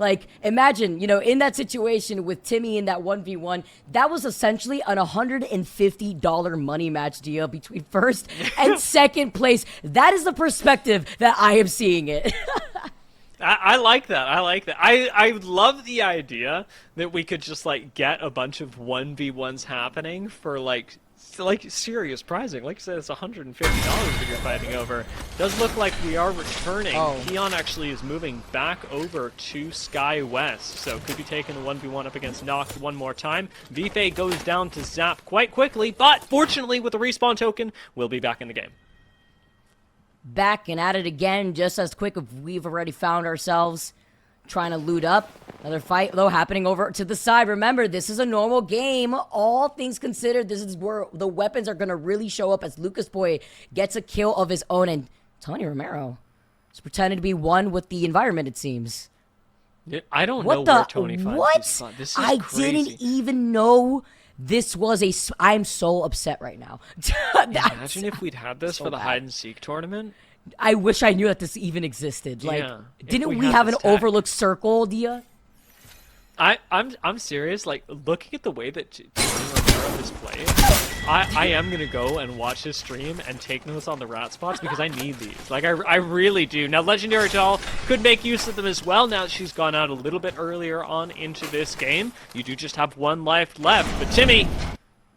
Like, imagine, in that situation with Timmy in that 1v1, that was essentially an $150 money match deal between first and second place. That is the perspective that I am seeing it. I like that. I love the idea that we could just, get a bunch of 1v1s happening for, serious prizing. Like I said, it's $150 that you're fighting over. Does look like we are returning. Keon actually is moving back over to Sky West, so could be taking the 1v1 up against Noct one more time. Vifei goes down to Zap quite quickly, but fortunately with the respawn token, we'll be back in the game. Back and at it again, just as quick as we've already found ourselves. Trying to loot up. Another fight, though, happening over to the side. Remember, this is a normal game. All things considered, this is where the weapons are going to really show up as Lucas Boy gets a kill of his own. And Tony Romero is pretending to be one with the environment, it seems. I don't know where Tony finds his spot. This is crazy. Didn't even know this was a... I'm so upset right now. Imagine if we'd had this for the hide-and-seek tournament. I wish I knew that this even existed. Didn't we have an overlook circle, Dia? I'm serious. Looking at the way that Tony Romero is playing, I am gonna go and watch his stream and take notes on the rat spots because I need these. I really do. Now, Legendary Doll could make use of them as well. Now that she's gone out a little bit earlier on into this game, you do just have 1 life left. But Timmy,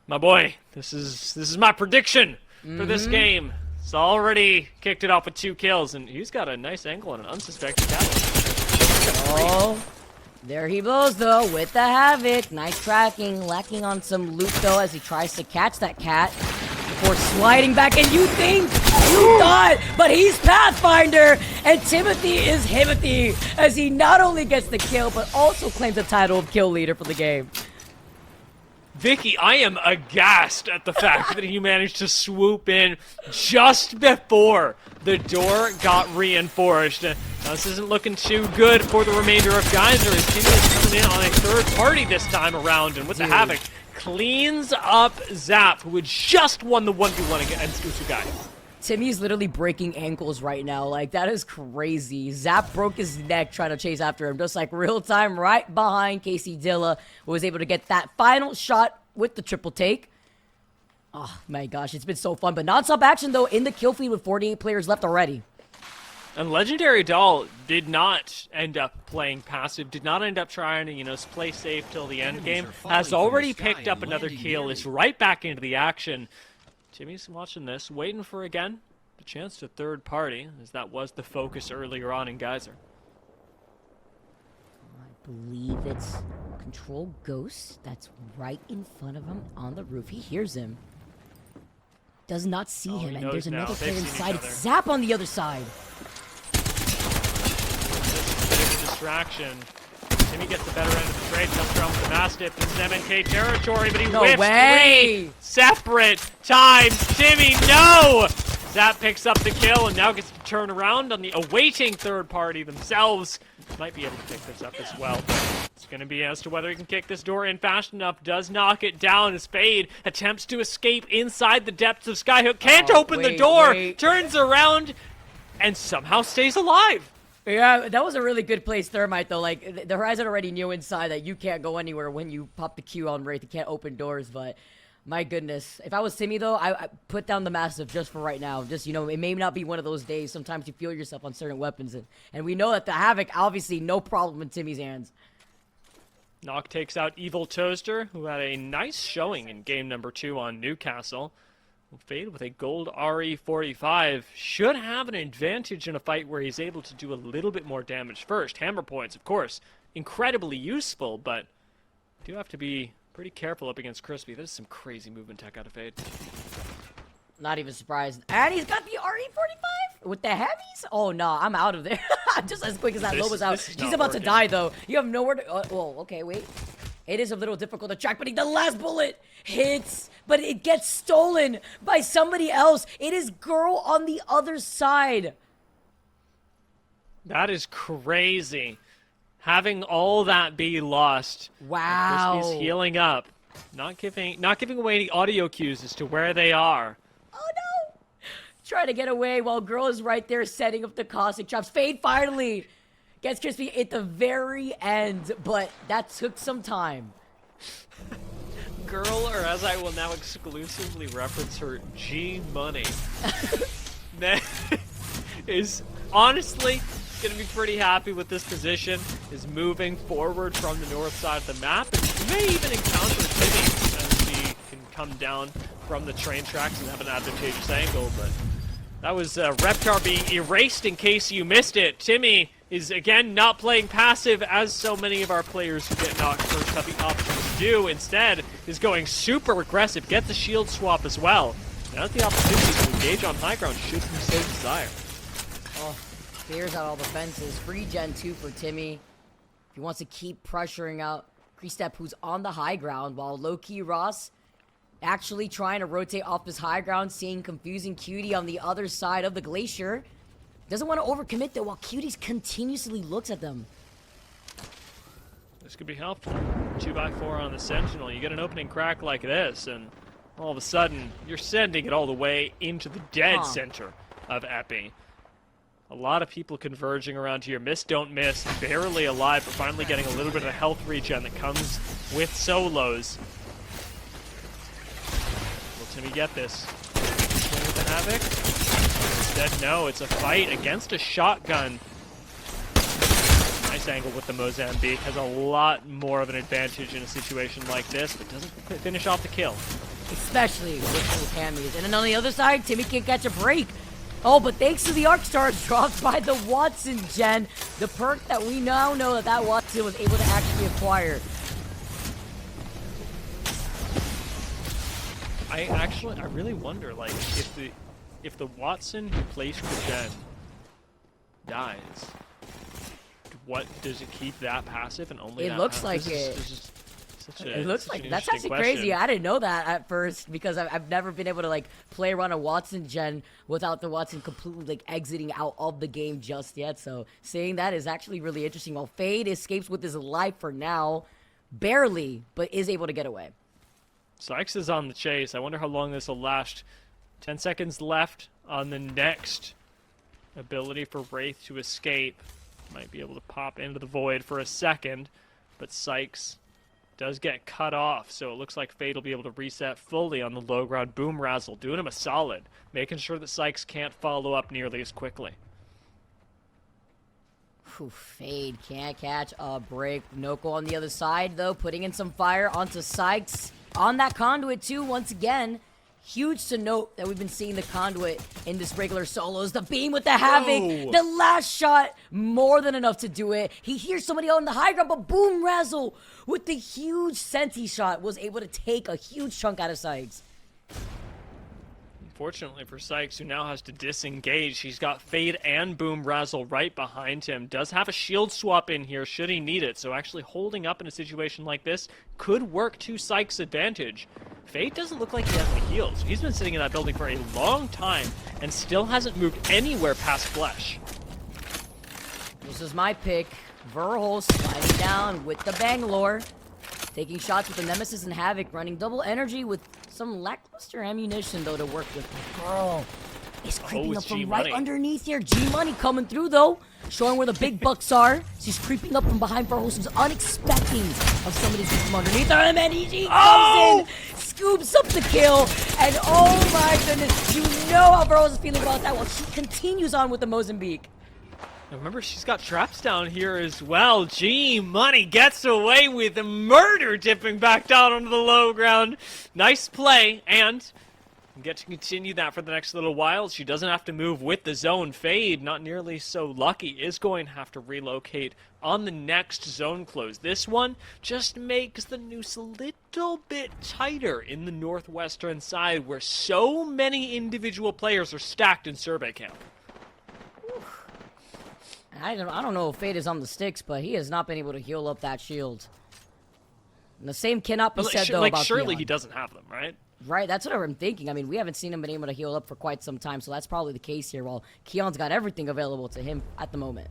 my boy, this is my prediction for this game. He's already kicked it off with 2 kills, and he's got a nice angle on an unsuspected cattle. Oh, there he blows though with the Havoc. Nice tracking, lacking on some loot though as he tries to catch that cat before sliding back. And you thought, but he's Pathfinder, and Timothy is Himothy as he not only gets the kill but also claims the title of kill leader for the game. Vicky, I am aghast at the fact that he managed to swoop in just before the door got reinforced. Now, this isn't looking too good for the remainder of Geyser as Timmy is coming in on a third party this time around, and with the Havoc, cleans up Zap, who had just won the 1v1 against Usugai. Timmy's literally breaking ankles right now. Like, that is crazy. Zap broke his neck trying to chase after him. Just like real time right behind Casey Dilla, who was able to get that final shot with the triple take. Oh my gosh, it's been so fun. But non-stop action though in the kill feed with 48 players left already. And Legendary Doll did not end up playing passive, did not end up trying to, play safe till the end game. Has already picked up another kill, is right back into the action. Timmy's watching this, waiting for, again, the chance to third party, as that was the focus earlier on in Geyser. I believe it's Control Ghost that's right in front of him on the roof. He hears him. Does not see him, and there's another player inside. It's Zap on the other side. Distraction. Timmy gets the better end of the trade, comes around with the Mastiff. This is MNK territory, but he No whiffs way. 3 separate times. Timmy, no! Zap picks up the kill and now gets to turn around on the awaiting third party themselves. Might be able to pick this up as well. It's going to be as to whether he can kick this door in fast enough. Does knock it down. Spade attempts to escape inside the depths of Skyhook. Can't open the door. Turns around and somehow stays alive. Yeah, that was a really good place, Thermite, though. Like, the Horizon already knew inside that you can't go anywhere when you pop the Q on Wraith. You can't open doors, but my goodness. If I was Timmy, though, I put down the Massive just for right now. Just, it may not be one of those days. Sometimes you feel yourself on certain weapons, and we know that the Havoc, obviously, no problem in Timmy's hands. Nock takes out Evil Toaster, who had a nice showing in game number 2 on Newcastle. Fade with a gold RE45 should have an advantage in a fight where he's able to do a little bit more damage first. Hammer points, of course, incredibly useful, but do have to be pretty careful up against Crispy. That is some crazy movement tech out of Fade. Not even surprised. And he's got the RE45 with the heavies? Oh, no, I'm out of there. Just as quick as that Loba's out. He's about to die, though. You have nowhere to... oh, okay, wait. It is a little difficult to track, but the last bullet hits, but it gets stolen by somebody else. It is Girl on the other side. That is crazy. Having all that be lost. Wow. Crispy's healing up. Not giving away any audio cues as to where they are. Oh, no. Trying to get away while Girl is right there setting up the caustic traps. Fade finally gets Crispy at the very end, but that took some time. Girl, or as I will now exclusively reference her, G-Money, is honestly going to be pretty happy with this position, is moving forward from the north side of the map, and may even encounter Timmy as he can come down from the train tracks and have an advantageous angle, but that was Reptar being erased in case you missed it. Timmy is, again, not playing passive, as so many of our players who get knocked first have the option to do. Instead, is going super aggressive, gets a shield swap as well. Now the opportunity to engage on high ground should be so desire. Oh, clears out all the fences. Free Gen 2 for Timmy. He wants to keep pressuring out Kristep, who's on the high ground, while low-key Ross actually trying to rotate off his high ground, seeing confusing Cutie on the other side of the glacier. Doesn't want to overcommit though, while Cuties continuously looks at them. This could be helpful. 2x4 on the Sentinel. You get an opening crack like this, and all of a sudden, you're sending it all the way into the dead center of Epi. A lot of people converging around here. Miss, don't miss. Barely alive, but finally getting a little bit of a health regen that comes with solos. Will Timmy get this? Swing with the Havoc? Instead, no. It's a fight against a shotgun. Nice angle with the Mozambique. Has a lot more of an advantage in a situation like this, but doesn't finish off the kill. Especially with those hammies. And then on the other side, Timmy can't catch a break. Oh, but thanks to the Arc Star dropped by the Wattson gen, the perk that we now know that Wattson was able to actually acquire. I really wonder, like, if the Wattson who placed the gen dies, what does it keep that passive and only? It looks like it. It looks like that's actually crazy. I didn't know that at first because I've never been able to like play around a Wattson gen without the Wattson completely like exiting out of the game just yet. So seeing that is actually really interesting. While Fade escapes with his life for now, barely, but is able to get away. Sykes is on the chase. I wonder how long this will last. 10 seconds left on the next ability for Wraith to escape. Might be able to pop into the void for a second, but Sykes does get cut off, so it looks like Fade will be able to reset fully on the low ground. Boom Razzle doing him a solid, making sure that Sykes can't follow up nearly as quickly. Fade can't catch a break. Noko on the other side, though, putting in some fire onto Sykes. On that conduit, too, once again. Huge to note that we've been seeing the conduit in this regular solos. The beam with the Havoc. Whoa. The last shot, more than enough to do it. He hears somebody on the high ground, but Boom Razzle with the huge Senti shot was able to take a huge chunk out of Sykes. Unfortunately for Sykes, who now has to disengage, he's got Fade and Boom Razzle right behind him. Does have a shield swap in here should he need it, so actually holding up in a situation like this could work to Sykes' advantage. Fade doesn't look like he has any heals. He's been sitting in that building for a long time and still hasn't moved anywhere past Flesh. This is my pick. Verhul sliding down with the Bangalore. Taking shots with the Nemesis and Havoc, running double energy with some lackluster ammunition, though, to work with. Girl is creeping up from right underneath here. G-Money coming through, though, showing where the big bucks are. She's creeping up from behind Verhul, who's unexpecting of somebody from underneath her. And then he comes in, scoops up the kill, and oh my goodness, you know how Verhul is feeling about that. Well, she continues on with the Mozambique. Remember, she's got traps down here as well. G-Money gets away with the murder, dipping back down onto the low ground. Nice play, and get to continue that for the next little while. She doesn't have to move with the zone. Fade, not nearly so lucky, is going to have to relocate on the next zone close. This one just makes the noose a little bit tighter in the northwestern side, where so many individual players are stacked in survey camp. I don't know if Fade is on the sticks, but he has not been able to heal up that shield. And the same cannot be said, though, about surely Keon. he doesn't have them, right? Right, that's what I'm thinking. I mean, we haven't seen him been able to heal up for quite some time, so that's probably the case here, while Keon's got everything available to him at the moment.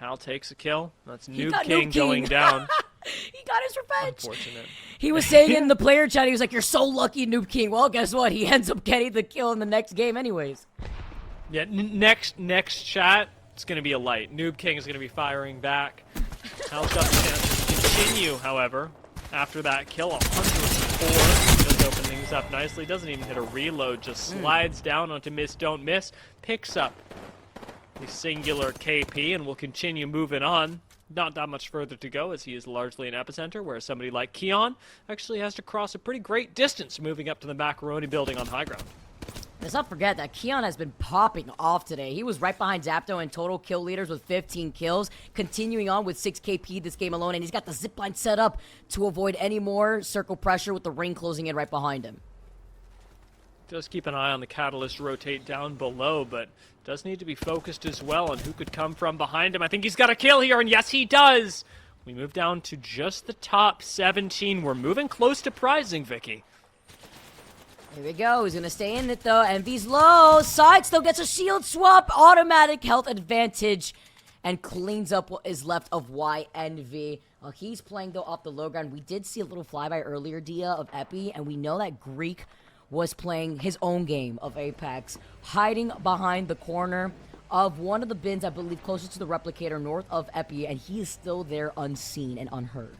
Hal takes a kill. That's Noob King going down. He got his revenge. Unfortunate. He was saying in the player chat, he was like, "You're so lucky, Noob King." Well, guess what? He ends up getting the kill in the next game anyways. Yeah, next chat, it's going to be a light. Noob King is going to be firing back. Hal's got the chance to continue, however. After that kill, 104. Does open things up nicely. Doesn't even hit a reload. Just slides down onto Miss Don't Miss. Picks up the singular KP and will continue moving on. Not that much further to go, as he is largely an epicenter, whereas somebody like Keon actually has to cross a pretty great distance moving up to the Macaroni building on high ground. Let's not forget that Keon has been popping off today. He was right behind Zapdo in total kill leaders with 15 kills, continuing on with 6 KP this game alone, and he's got the zipline set up to avoid any more circle pressure with the ring closing in right behind him. Does keep an eye on the Catalyst rotate down below, but does need to be focused as well on who could come from behind him. I think he's got a kill here, and yes, he does! We move down to just the top 17. We're moving close to prizing, Vicky. Here we go. He's going to stay in it, though. Envy's low. Sykes, though, gets a shield swap. Automatic health advantage. And cleans up what is left of YNV. He's playing, though, off the low ground. We did see a little flyby earlier, Dia, of Epi. And we know that Greek was playing his own game of Apex. Hiding behind the corner of one of the bins, I believe, closest to the replicator north of Epi. And he is still there unseen and unheard.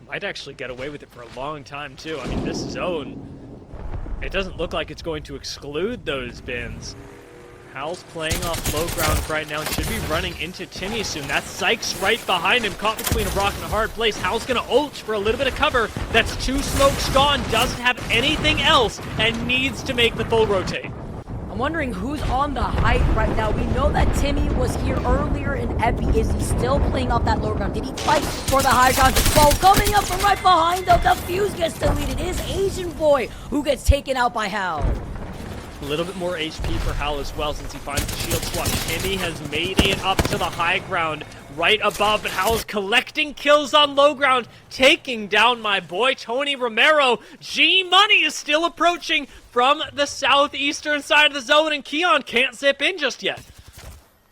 Might actually get away with it for a long time, too. I mean, this zone, it doesn't look like it's going to exclude those bins. Hal's playing off low ground right now and should be running into Timmy soon. That's Sykes right behind him, caught between a rock and a hard place. Hal's gonna ult for a little bit of cover. That's 2 smokes gone, doesn't have anything else, and needs to make the full rotate. I'm wondering who's on the height right now. We know that Timmy was here earlier in Epi. Is he still playing off that low ground? Did he fight for the high ground? Well, coming up from right behind, though, the fuse gets deleted. It is Asian Boy who gets taken out by Hal. A little bit more HP for Hal as well since he finds the shield swap. Timmy has made it up to the high ground right above, but Hal's collecting kills on low ground, taking down my boy Tony Romero. G-Money is still approaching from the southeastern side of the zone, and Keon can't zip in just yet.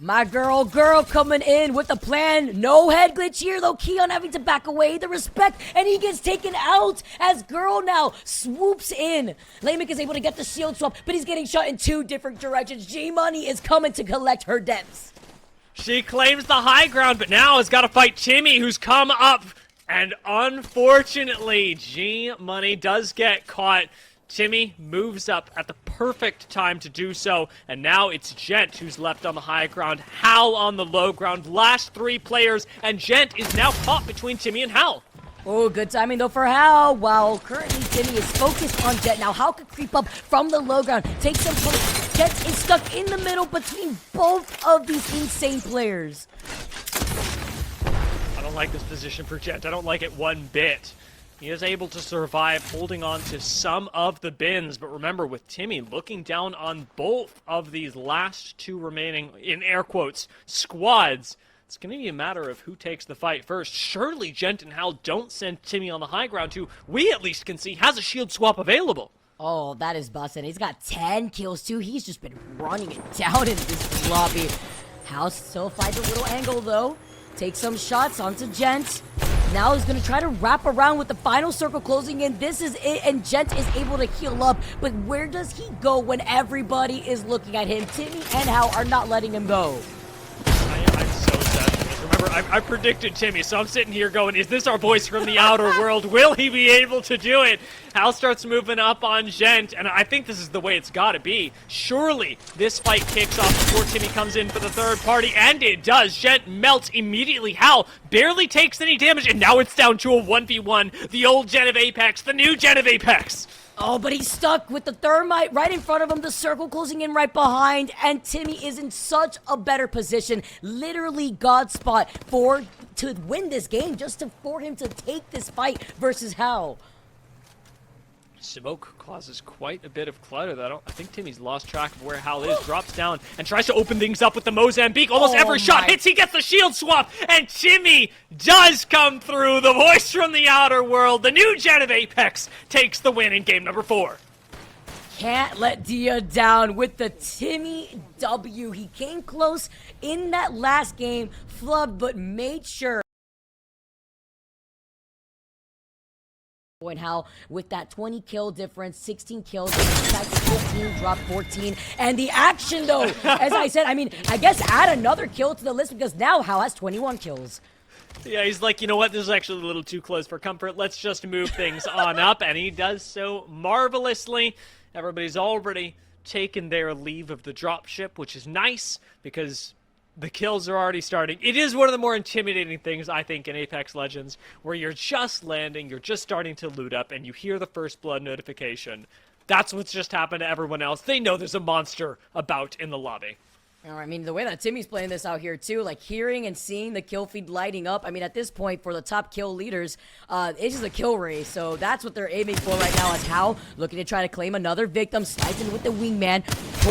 My girl coming in with the plan. No head glitch here, though. Keon having to back away. The respect, and he gets taken out as girl now swoops in. Laymick is able to get the shield swap, but he's getting shot in 2 different directions. G-Money is coming to collect her debts. She claims the high ground, but now has got to fight Timmy, who's come up. And unfortunately, G-Money does get caught. Timmy moves up at the perfect time to do so, and now it's Gent who's left on the high ground, Hal on the low ground. Last 3 players, and Gent is now caught between Timmy and Hal. Oh, good timing though for Hal. While currently Timmy is focused on Jet. Now Hal could creep up from the low ground, take some points. Jet is stuck in the middle between both of these insane players. I don't like this position for Gent. I don't like it one bit. He is able to survive holding on to some of the bins, but remember, with Timmy looking down on both of these last 2 remaining, in air quotes, squads, it's going to be a matter of who takes the fight first. Surely Gent and Hal don't send Timmy on the high ground, who we at least can see has a shield swap available. Oh, that is busting. He's got 10 kills too. He's just been running it down in this lobby. Hal still finds a little angle though. Takes some shots onto Gent. Now he's gonna try to wrap around with the final circle closing in. This is it, and Gent is able to heal up. But where does he go when everybody is looking at him? Timmy and Hal are not letting him go. I'm so sad for this. Remember, I predicted Timmy, so I'm sitting here going, is this our voice from the outer world? Will he be able to do it? Hal starts moving up on Gent, and I think this is the way it's got to be. Surely this fight kicks off before Timmy comes in for the third party, and it does. Gent melts immediately. Hal barely takes any damage, and now it's down to a 1v1. The old Gent of Apex, the new Gent of Apex. Oh, but he's stuck with the thermite right in front of him, the circle closing in right behind, and Timmy is in such a better position, literally God spot to win this game, just for him to take this fight versus Hal. Smoke causes quite a bit of clutter. I think Timmy's lost track of where Hal is. Drops down and tries to open things up with the Mozambique. Almost every shot hits. He gets the shield swap. And Timmy does come through. The voice from the outer world. The new Gent of Apex takes the win in game number 4. Can't let Dia down with the Timmy W. He came close in that last game, flubbed, but made sure. And Hal with that 20 kill difference, 16 kills, 15, drop 14, and the action though, as I said, I mean, I guess add another kill to the list because now Hal has 21 kills. Yeah, he's like, you know what, this is actually a little too close for comfort, let's just move things on up, and he does so marvelously. Everybody's already taken their leave of the dropship, which is nice because the kills are already starting. It is one of the more intimidating things, I think, in Apex Legends, where you're just landing, you're just starting to loot up, and you hear the first blood notification. That's what's just happened to everyone else. They know there's a monster about in the lobby. I mean, the way that Timmy's playing this out here, too, like hearing and seeing the kill feed lighting up, I mean, at this point, for the top kill leaders, it's just a kill race, so that's what they're aiming for right now, as Hal looking to try to claim another victim, sniping with the wingman,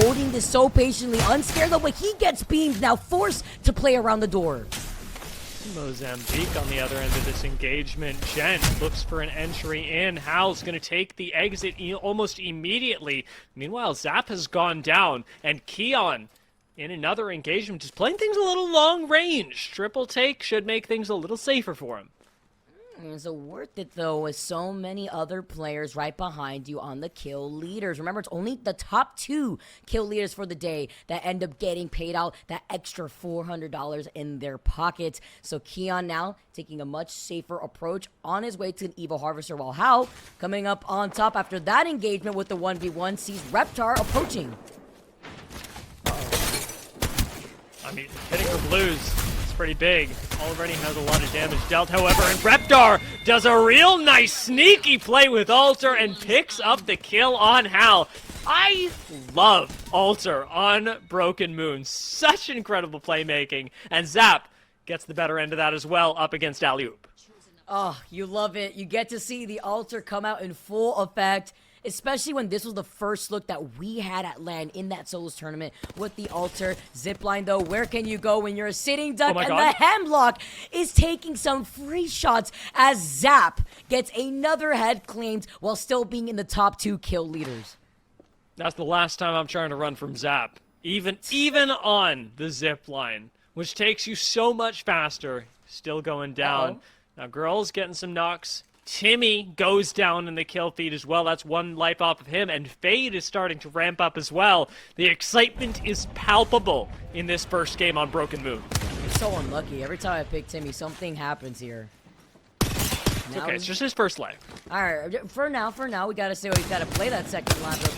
holding this so patiently, unscared though, but he gets beamed, now forced to play around the door. Mozambique on the other end of this engagement. Gent looks for an entry in. Hal's going to take the exit almost immediately. Meanwhile, Zap has gone down, and Keon in another engagement, just playing things a little long range. Triple take should make things a little safer for him. So worth it though, with so many other players right behind you on the kill leaders. Remember, it's only the top 2 kill leaders for the day that end up getting paid out that extra $400 in their pockets. So Keon now taking a much safer approach on his way to an Evo Harvester, while Hal coming up on top after that engagement with the 1v1 sees Reptar approaching. I mean, hitting for blues, it's pretty big. Already has a lot of damage dealt, however, and Reptar does a real nice sneaky play with Alter and picks up the kill on Hal. I love Alter on Broken Moon. Such incredible playmaking. And Zap gets the better end of that as well, up against Alioop. Oh, you love it. You get to see the Alter come out in full effect, especially when this was the first look that we had at LAN in that Solos tournament with the Alter. Zipline, though, where can you go when you're a sitting duck? Oh, and God. the Hemlock is taking some free shots as Zap gets another head claimed while still being in the top 2 kill leaders. That's the last time I'm trying to run from Zap. Even on the zip line, which takes you so much faster, still going down. Uh-oh. Now, Girl's getting some knocks. Timmy goes down in the kill feed as well. That's 1 life off of him, and Fade is starting to ramp up as well. The excitement is palpable in this first game on Broken Moon. You're so unlucky. Every time I pick Timmy, something happens here. It's okay, it's just his first life. Alright, for now, we gotta say he's gotta play that second line, but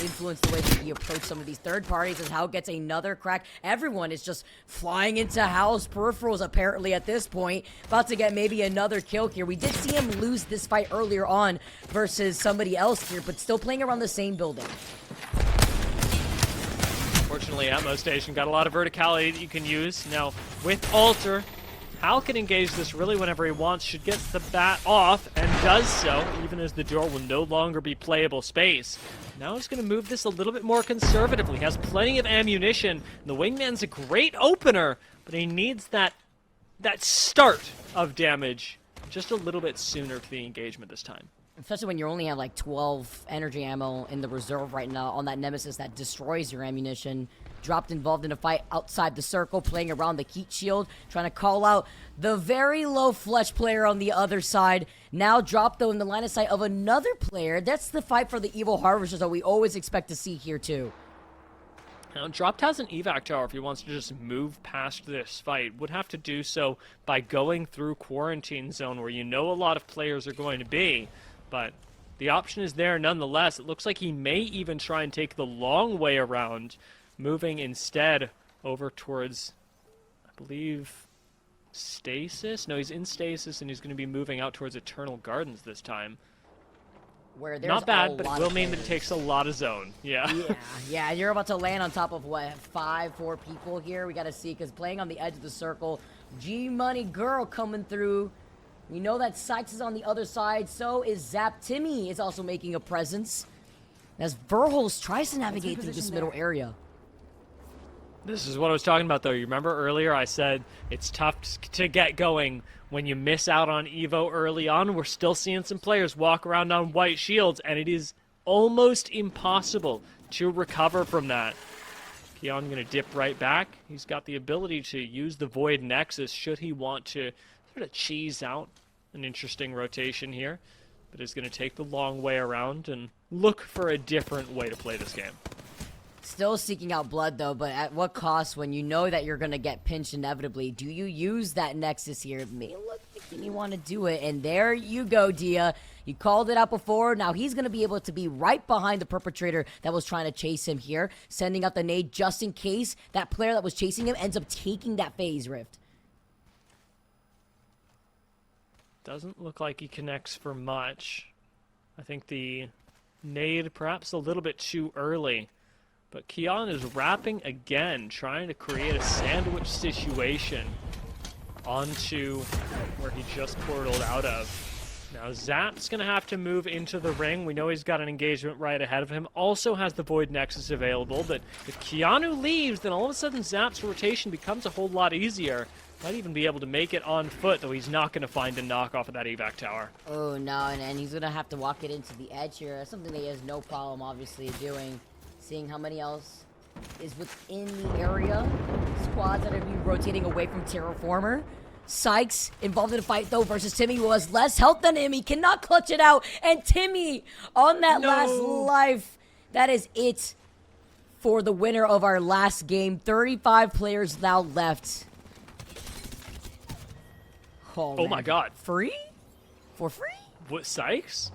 influence the way that he approach some of these third parties as Hal gets another crack. Everyone is just flying into Hal's peripherals apparently at this point. About to get maybe another kill here. We did see him lose this fight earlier on versus somebody else here, but still playing around the same building. Fortunately, Atmo Station got a lot of verticality that you can use. Now, with Alter, Hal can engage this really whenever he wants, should get the bat off, and does so, even as the door will no longer be playable space. Now he's going to move this a little bit more conservatively. He has plenty of ammunition. The Wingman's a great opener, but he needs that start of damage just a little bit sooner to the engagement this time. Especially when you only have like 12 energy ammo in the reserve right now on that Nemesis that destroys your ammunition. Dropped involved in a fight outside the circle, playing around the heat shield, trying to call out the very low flesh player on the other side. Now dropped, though, in the line of sight of another player. That's the fight for the Evil Harvesters that we always expect to see here, too. Now, Dropped has an evac tower if he wants to just move past this fight. Would have to do so by going through quarantine zone where you know a lot of players are going to be. But the option is there nonetheless. It looks like he may even try and take the long way around, moving instead over towards, I believe, Stasis? No, he's in Stasis, and he's going to be moving out towards Eternal Gardens this time. Where there's not bad, but it will mean that it players. takes a lot of zone. Yeah. Yeah, you're about to land on top of, what, 4 people here? We got to see, because playing on the edge of the circle, G-Money Girl coming through. We know that Sykes is on the other side, so is Zap. Timmy is also making a presence as Verholz tries to navigate through this middle area. This is what I was talking about, though. You remember earlier I said it's tough to get going when you miss out on Evo early on. We're still seeing some players walk around on white shields, and it is almost impossible to recover from that. Keon going to dip right back. He's got the ability to use the Void Nexus should he want to sort of cheese out an interesting rotation here, but is going to take the long way around and look for a different way to play this game. Still seeking out blood, though, but at what cost when you know that you're going to get pinched inevitably? Do you use that Nexus here? It may look like you want to do it, and there you go, Dia. You called it out before. Now he's going to be able to be right behind the perpetrator that was trying to chase him here, sending out the nade just in case that player that was chasing him ends up taking that phase rift. Doesn't look like he connects for much. I think the nade perhaps a little bit too early. But Keon is wrapping again, trying to create a sandwich situation onto where he just portaled out of. Now Zap's going to have to move into the ring. We know he's got an engagement right ahead of him. Also has the Void Nexus available, but if Keanu leaves, then all of a sudden Zap's rotation becomes a whole lot easier. Might even be able to make it on foot, though he's not going to find a knock off of that evac tower. Oh, no, and he's going to have to walk it into the edge here. That's something that he has no problem, obviously, doing. Seeing how many else is within the area. Squads that are be rotating away from Terraformer. Sykes involved in a fight, though, versus Timmy, who has less health than him. He cannot clutch it out. And Timmy on that last life. That is it for the winner of our last game. 35 players now left. Oh my god. Free? For free? What, Sykes?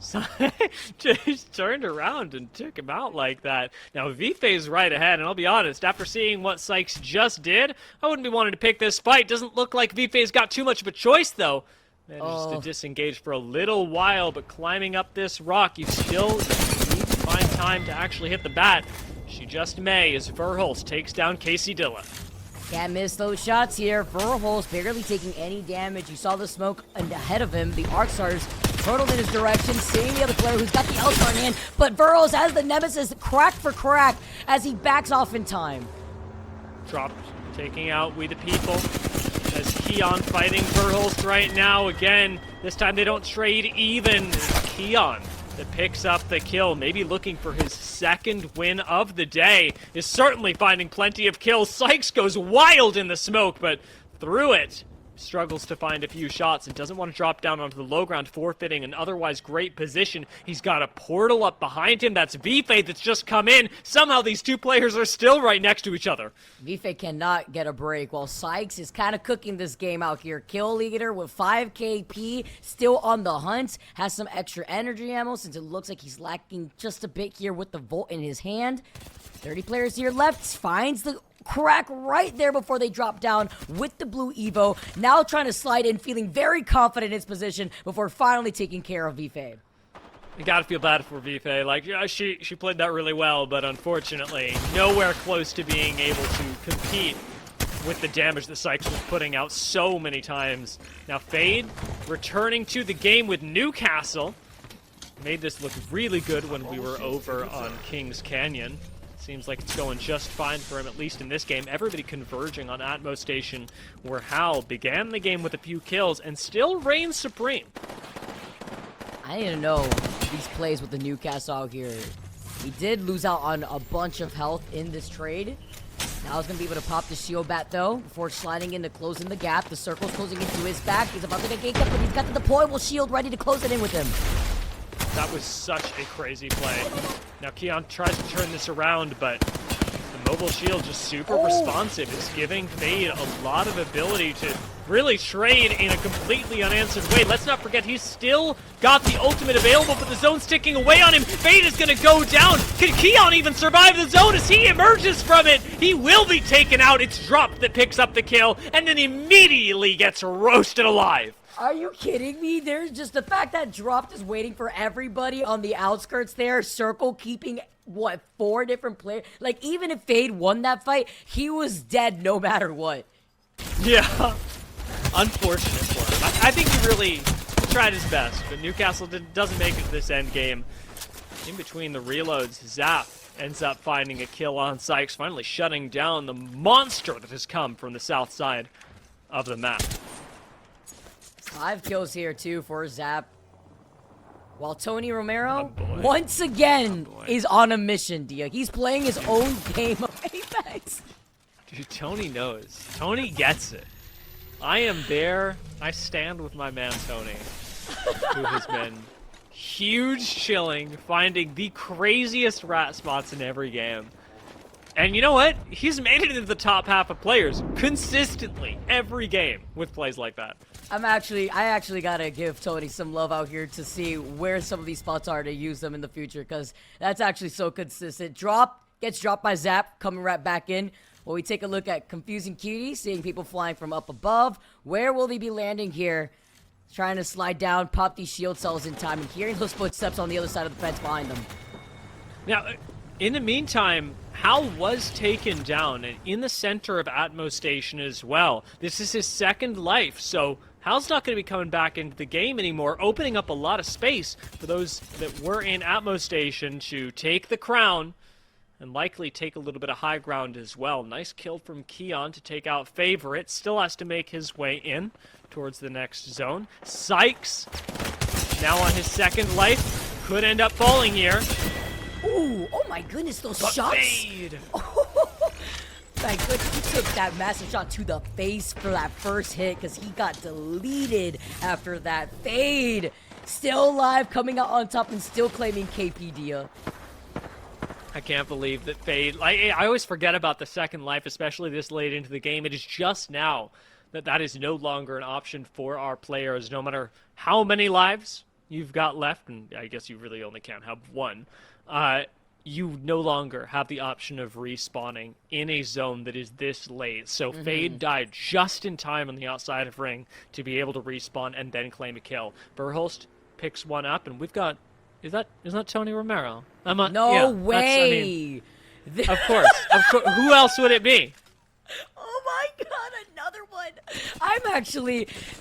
Just turned around and took him out like that. Now, Vife's right ahead, and I'll be honest, after seeing what Sykes just did, I wouldn't be wanting to pick this fight. Doesn't look like Vife's got too much of a choice, though. Manages to disengage for a little while, but climbing up this rock, you still need to find time to actually hit the bat. She just may, as Verhulst takes down Casey Dilla. Can't miss those shots here. Verhulst barely taking any damage. You saw the smoke ahead of him. The Arc Stars turtled in his direction, seeing the other player who's got the L-Star in hand, but Verhulst has the Nemesis crack for crack as he backs off in time. Dropped, taking out We the People. As Keon fighting Verhulst right now again. This time they don't trade even. It's Keon that picks up the kill, maybe looking for his second win of the day, is certainly finding plenty of kills. Sykes goes wild in the smoke, but through it, struggles to find a few shots and doesn't want to drop down onto the low ground, forfeiting an otherwise great position. He's got a portal up behind him. That's Vife that's just come in. Somehow these two players are still right next to each other. Vife cannot get a break while Sykes is kind of cooking this game out here. Kill leader with 5 KP, still on the hunt, has some extra energy ammo since it looks like he's lacking just a bit here with the Volt in his hand. 30 players here left, finds the crack right there before they drop down with the blue Evo. Now trying to slide in, feeling very confident in his position before finally taking care of Vife. You gotta feel bad for Vife. Like, yeah, she played that really well, but unfortunately, nowhere close to being able to compete with the damage that Sykes was putting out so many times. Now, Fade returning to the game with Newcastle. Made this look really good when we were over on Kings Canyon. Seems like it's going just fine for him, at least in this game. Everybody converging on Atmo Station, where Hal began the game with a few kills and still reigns supreme. I need to know these plays with the Newcastle out here. He did lose out on a bunch of health in this trade. Now he's going to be able to pop the shield bat, though, before sliding in to close in the gap. The circle's closing into his back. He's about to get ganked up, but he's got the deployable shield ready to close it in with him. That was such a crazy play. Now Keon tries to turn this around, but the mobile shield just super responsive. It's giving Fade a lot of ability to really trade in a completely unanswered way. Let's not forget he's still got the ultimate available, but the zone's ticking away on him. Fade is going to go down. Can Keon even survive the zone as he emerges from it? He will be taken out. It's Drop that picks up the kill and then immediately gets roasted alive. Are you kidding me? There's just the fact that Dropped is waiting for everybody on the outskirts there. Circle keeping, what, 4 different players? Like, even if Fade won that fight, he was dead no matter what. Yeah. Unfortunate for him. I think he really tried his best, but Newcastle doesn't make it to this end game. In between the reloads, Zap ends up finding a kill on Sykes, finally shutting down the monster that has come from the south side of the map. 5 kills here, too, for Zap. While Tony Romero, once again, is on a mission, Dia. He's playing his own game of Apex. Dude, Tony knows. Tony gets it. I am there. I stand with my man, Tony, who has been huge chilling, finding the craziest rat spots in every game. And you know what? He's made it into the top half of players consistently every game with plays like that. I actually gotta give Tony some love out here to see where some of these spots are to use them in the future, because that's actually so consistent. Drop gets dropped by Zap, coming right back in. Well, we take a look at Confusing Cutie, seeing people flying from up above. Where will they be landing here? Trying to slide down, pop these shield cells in time, and hearing those footsteps on the other side of the fence behind them. Now, in the meantime, Hal was taken down, and in the center of Atmo Station as well. This is his second life, so Hal's not going to be coming back into the game anymore, opening up a lot of space for those that were in Atmo Station to take the crown and likely take a little bit of high ground as well. Nice kill from Keon to take out Favorite. Still has to make his way in towards the next zone. Sykes, now on his second life, could end up falling here. Ooh, oh my goodness, those shots! Fade. My goodness, he took that massive shot to the face for that first hit because he got deleted after that. Fade, still alive, coming out on top and still claiming KP Dia. I can't believe that Fade... I always forget about the second life, especially this late into the game. It is just now that is no longer an option for our players. No matter how many lives you've got left, and I guess you really only can have one, you no longer have the option of respawning in a zone that is this late. So Fade died just in time on the outside of Ring to be able to respawn and then claim a kill. Verhulst picks one up, and we've got... Is that Tony Romero? No way! Of course. Who else would it be? Oh my god, another one!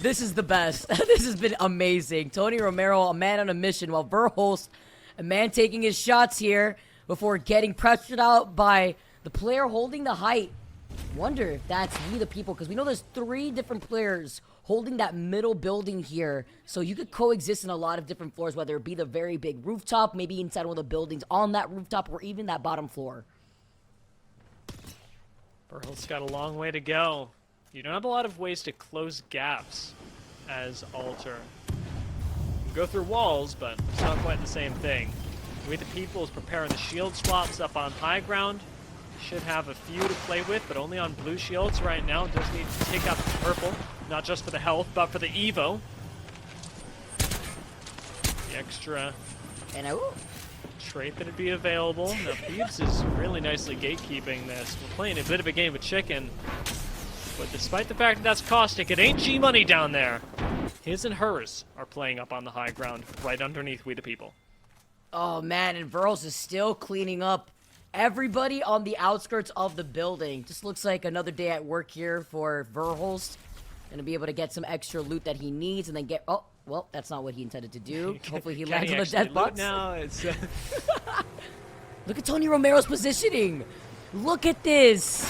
This is the best. This has been amazing. Tony Romero, a man on a mission, while Verhulst, a man taking his shots here before getting pressured out by the player holding the height. Wonder if that's We the People, because we know there's 3 different players holding that middle building here. So you could coexist in a lot of different floors, whether it be the very big rooftop, maybe inside one of the buildings on that rooftop, or even that bottom floor. Verhulst's got a long way to go. You don't have a lot of ways to close gaps as Alter. You can go through walls, but it's not quite the same thing. We the People is preparing the shield swaps up on high ground. Should have a few to play with, but only on blue shields right now. Does need to take out the purple, not just for the health, but for the Evo. The extra trait that'd be available. Now Thebes is really nicely gatekeeping this. We're playing a bit of a game of chicken, but despite the fact that that's caustic, it ain't G-Money down there. His and hers are playing up on the high ground, right underneath We the People. Oh man, and Verhulst is still cleaning up everybody on the outskirts of the building. Just looks like another day at work here for Verhulst. Gonna be able to get some extra loot that he needs and then get... Oh, well, that's not what he intended to do. Hopefully he lands on the death box. Now it's... Look at Tony Romero's positioning. Look at this.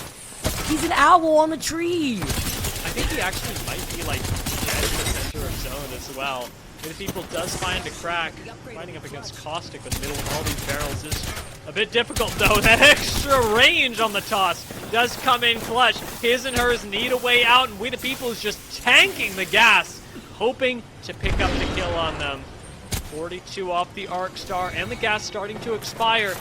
He's an owl on the tree. I think he actually might be like dead in the center of zone as well. We the People does find a crack. Fighting up against Caustic with the middle of all these barrels is a bit difficult, though. That extra range on the toss does come in clutch. His and hers need a way out, and We the People is just tanking the gas, hoping to pick up the kill on them. 42 off the Arc Star, and the gas starting to expire.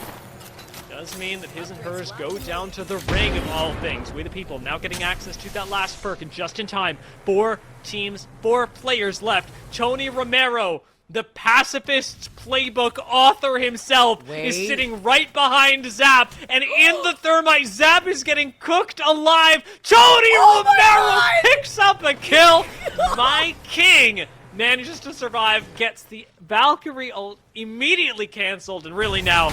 Does mean that his and hers go down to the ring of all things. We the People now getting access to that last perk, and just in time. 4 teams, 4 players left. Tony Romero, the pacifist playbook author himself, is sitting right behind Zap, and in the thermite, Zap is getting cooked alive. Tony Romero picks up a kill. My king manages to survive, gets the Valkyrie ult immediately canceled, and really now,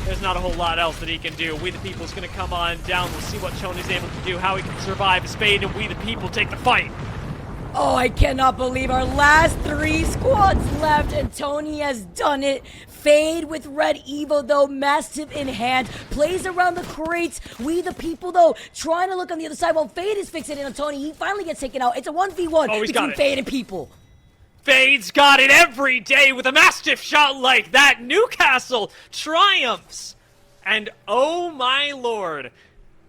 there's not a whole lot else that he can do. We the People's gonna come on down. We'll see what Tony's able to do, how he can survive as Fade and We the People take the fight. Oh, I cannot believe our last 3 squads left, and Tony has done it. Fade with Red Evo, though, massive in hand, plays around the crates. We the People, though, trying to look on the other side while Fade is fixated on Tony. He finally gets taken out. It's a 1v1 between Fade and People. Fade's got it every day with a Mastiff shot like that. Newcastle triumphs. And oh my lord,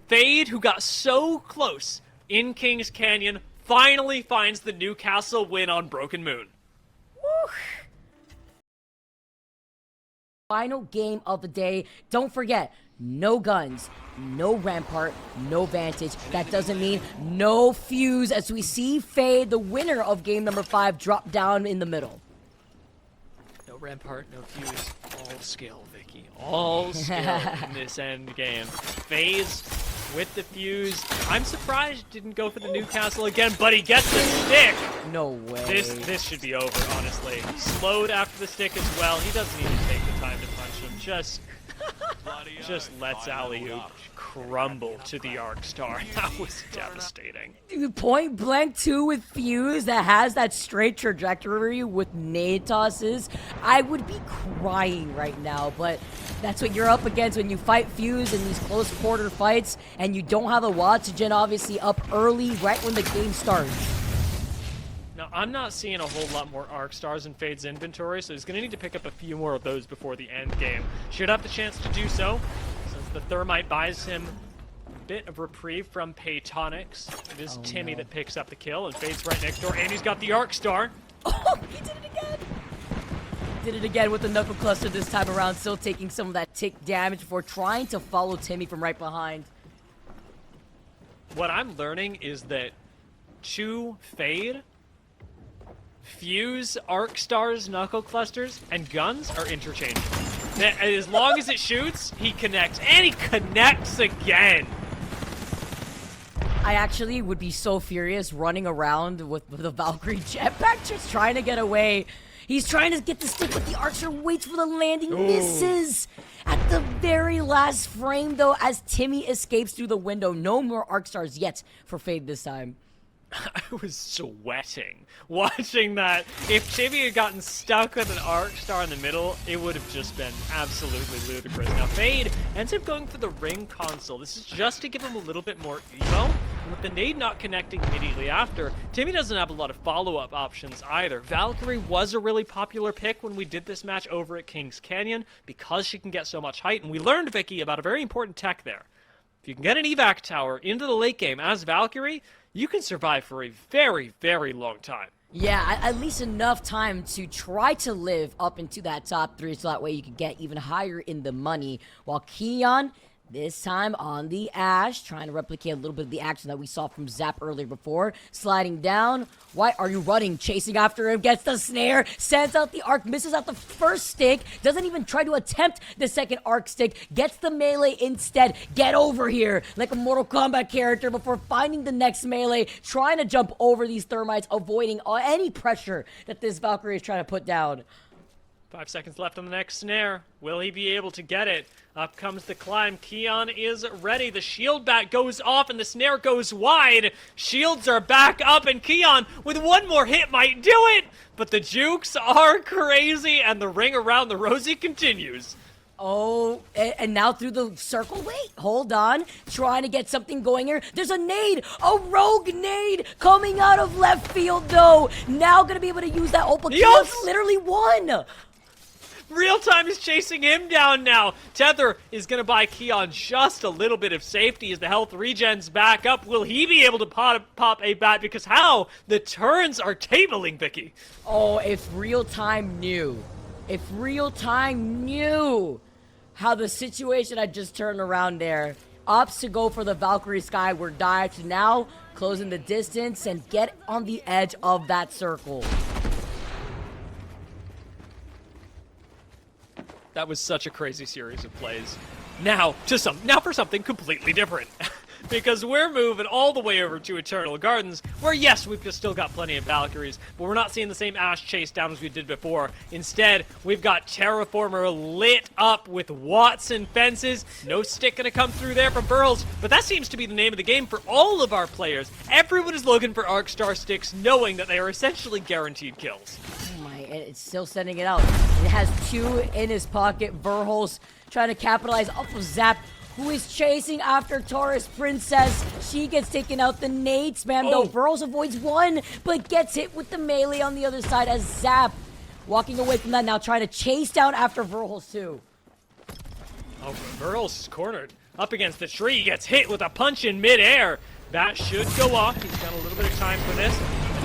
Fade, who got so close in Kings Canyon, finally finds the Newcastle win on Broken Moon. Woo. Final game of the day. Don't forget, no guns, no rampart, no vantage. That doesn't mean no fuse, as we see Fade, the winner of game number 5, drop down in the middle. No rampart, no fuse. All skill, Vicky. All skill in this end game. Phase with the fuse. I'm surprised didn't go for the Newcastle again, but he gets the stick. No way. This should be over, honestly. Slowed after the stick as well. He doesn't even take the time to punch him. Just lets Alley-oop crumble to the Arc Star. That was devastating. Dude, point blank 2 with fuse that has that straight trajectory with nade tosses. I would be crying right now, but that's what you're up against when you fight fuse in these close quarter fights, and you don't have a Wattson obviously up early right when the game starts. Now, I'm not seeing a whole lot more Arc Stars in Fade's inventory, so he's going to need to pick up a few more of those before the end game. Should have the chance to do so, since the Thermite buys him a bit of reprieve from Paytonics. It is Timmy that picks up the kill, and Fade's right next door, and he's got the Arc Star. Oh, he did it again! Did it again with the Knuckle Cluster this time around, still taking some of that tick damage before trying to follow Timmy from right behind. What I'm learning is that to Fade, Fuse, Arc Stars, Knuckle Clusters, and guns are interchangeable. As long as it shoots, he connects. And he connects again! I actually would be so furious running around with the Valkyrie jetpack just trying to get away. He's trying to get the stick, but the Archer waits for the landing, misses. At the very last frame, though, as Timmy escapes through the window. No more Arc Stars yet for Fade this time. I was sweating watching that. If Timmy had gotten stuck with an Arc Star in the middle, it would have just been absolutely ludicrous. Now, Fade ends up going for the ring console. This is just to give him a little bit more evo. And with the nade not connecting immediately after, Timmy doesn't have a lot of follow-up options either. Valkyrie was a really popular pick when we did this match over at Kings Canyon because she can get so much height. And we learned, Vicky, about a very important tech there. If you can get an evac tower into the late game as Valkyrie, you can survive for a very, very long time. Yeah, at least enough time to try to live up into that top 3 so that way you can get even higher in the money. While Keon, this time on the Ash, trying to replicate a little bit of the action that we saw from Zap earlier before. Sliding down. Why are you running? Chasing after him. Gets the snare. Sends out the arc. Misses out the first stick. Doesn't even try to attempt the second arc stick. Gets the melee instead. Get over here. Like a Mortal Kombat character before finding the next melee. Trying to jump over these thermites. Avoiding any pressure that this Valkyrie is trying to put down. 5 seconds left on the next snare. Will he be able to get it? Up comes the climb. Keon is ready. The shield bat goes off and the snare goes wide. Shields are back up and Keon with one more hit might do it. But the jukes are crazy and the ring around the rosy continues. Oh, and now through the circle. Wait, hold on. Trying to get something going here. There's a nade, a rogue nade coming out of left field, though. Now gonna be able to use that Opal. Yes! Literally won. Real Time is chasing him down now. Tether is going to buy Keon just a little bit of safety as the health regens back up. Will he be able to pop a bat? Because how? The turns are tabling, Vicky. Oh, if Real Time knew. If Real Time knew how the situation had just turned around there. Opts to go for the Valkyrie Skyward dive to now closing the distance and get on the edge of that circle. That was such a crazy series of plays. Now for something completely different. Because we're moving all the way over to Eternal Gardens, where yes, we've just still got plenty of Valkyries, but we're not seeing the same Ash chase down as we did before. Instead, we've got Terraformer lit up with Wattson fences. No stick gonna come through there from Burls, but that seems to be the name of the game for all of our players. Everyone is looking for Arc Star sticks, knowing that they are essentially guaranteed kills. It's still sending it out. It has 2 in his pocket. Verholz trying to capitalize off of Zap, who is chasing after Taurus Princess. She gets taken out. The nade spam, though. Verholz avoids 1, but gets hit with the melee on the other side as Zap walking away from that now, trying to chase down after Verholz, too. Oh, Verholz is cornered. Up against the tree, gets hit with a punch in midair. That should go off. He's got a little bit of time for this.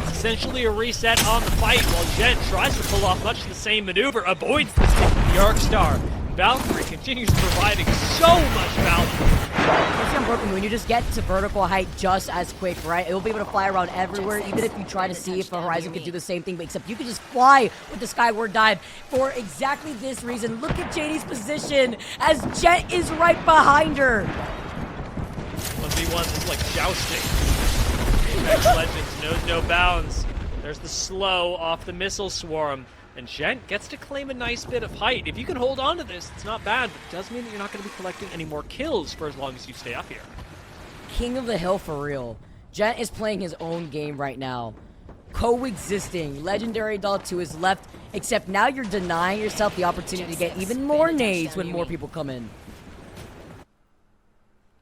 Essentially a reset on the fight while Jen tries to pull off much the same maneuver, avoids the stick of the Arc Star. Valkyrie continues providing so much value. Especially on Broken Moon, you just get to vertical height just as quick, right? It will be able to fly around everywhere, even if you try to see if a Horizon could do the same thing, but except you could just fly with the Skyward Dive for exactly this reason. Look at JD's position as Jet is right behind her. 1v1 is like jousting. Apex Legends knows no bounds. There's the slow off the missile swarm. And Gent gets to claim a nice bit of height. If you can hold on to this, it's not bad, but it does mean that you're not going to be collecting any more kills for as long as you stay up here. King of the Hill for real. Gent is playing his own game right now. Coexisting. Legendary Doll to his left, except now you're denying yourself the opportunity to get even more nades when more people come in.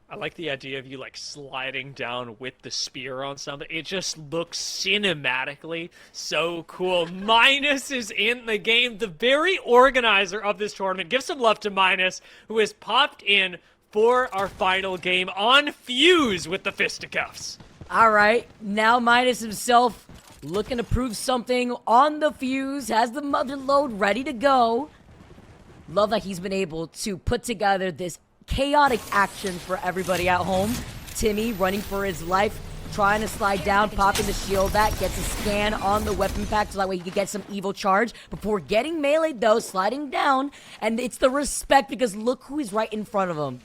I like the idea of you like sliding down with the spear on something. It just looks cinematically so cool. Minus is in the game, the very organizer of this tournament. Give some love to Minus, who has popped in for our final game on Fuse with the fisticuffs. All right, now Minus himself looking to prove something on the Fuse, has the mother load ready to go. Love that he's been able to put together this chaotic action for everybody at home. Timmy running for his life, trying to slide down, popping the shield back, gets a scan on the weapon pack so that way he can get some evil charge before getting meleeed though, sliding down, and it's the respect because look who is right in front of him.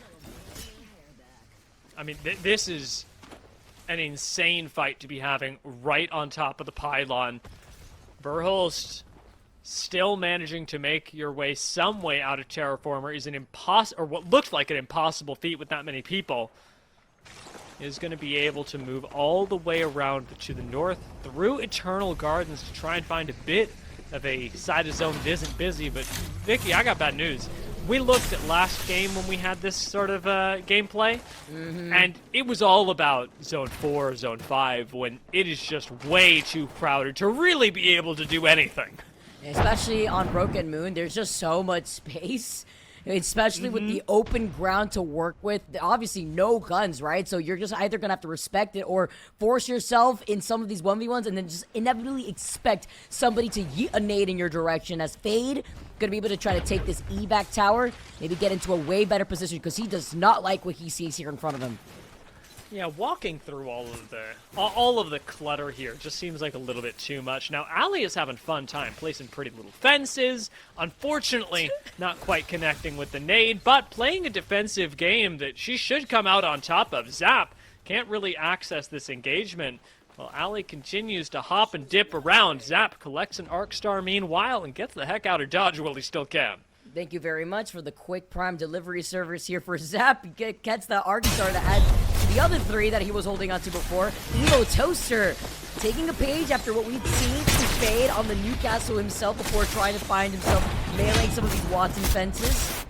I mean, this is an insane fight to be having right on top of the pylon. Verhulst still managing to make your way some way out of Terraformer is an or what looks like an impossible feat with that many people. Is going to be able to move all the way around to the north through Eternal Gardens to try and find a bit of a side of zone that isn't busy. But Vicky, I got bad news. We looked at last game when we had this sort of gameplay, and it was all about Zone 4, Zone 5, when it is just way too crowded to really be able to do anything. Especially on Broken Moon, there's just so much space. Especially with the open ground to work with. Obviously, no guns, right? So you're just either going to have to respect it or force yourself in some of these 1v1s and then just inevitably expect somebody to yeet a nade in your direction. As Fade going to be able to try to take this evac tower, maybe get into a way better position because he does not like what he sees here in front of him. Yeah, walking through all of the clutter here just seems like a little bit too much. Now, Allie is having fun time placing pretty little fences. Unfortunately, not quite connecting with the nade, but playing a defensive game that she should come out on top of. Zap can't really access this engagement. Well, Allie continues to hop and dip around. Zap collects an Arc Star meanwhile and gets the heck out of dodge while he still can. Thank you very much for the quick prime delivery service here for Zap. He gets the Arc Star to add the other 3 that he was holding on to before. Evo Toaster taking a page after what we've seen from Fade on the Newcastle himself before trying to find himself meleeing some of these Wattson fences.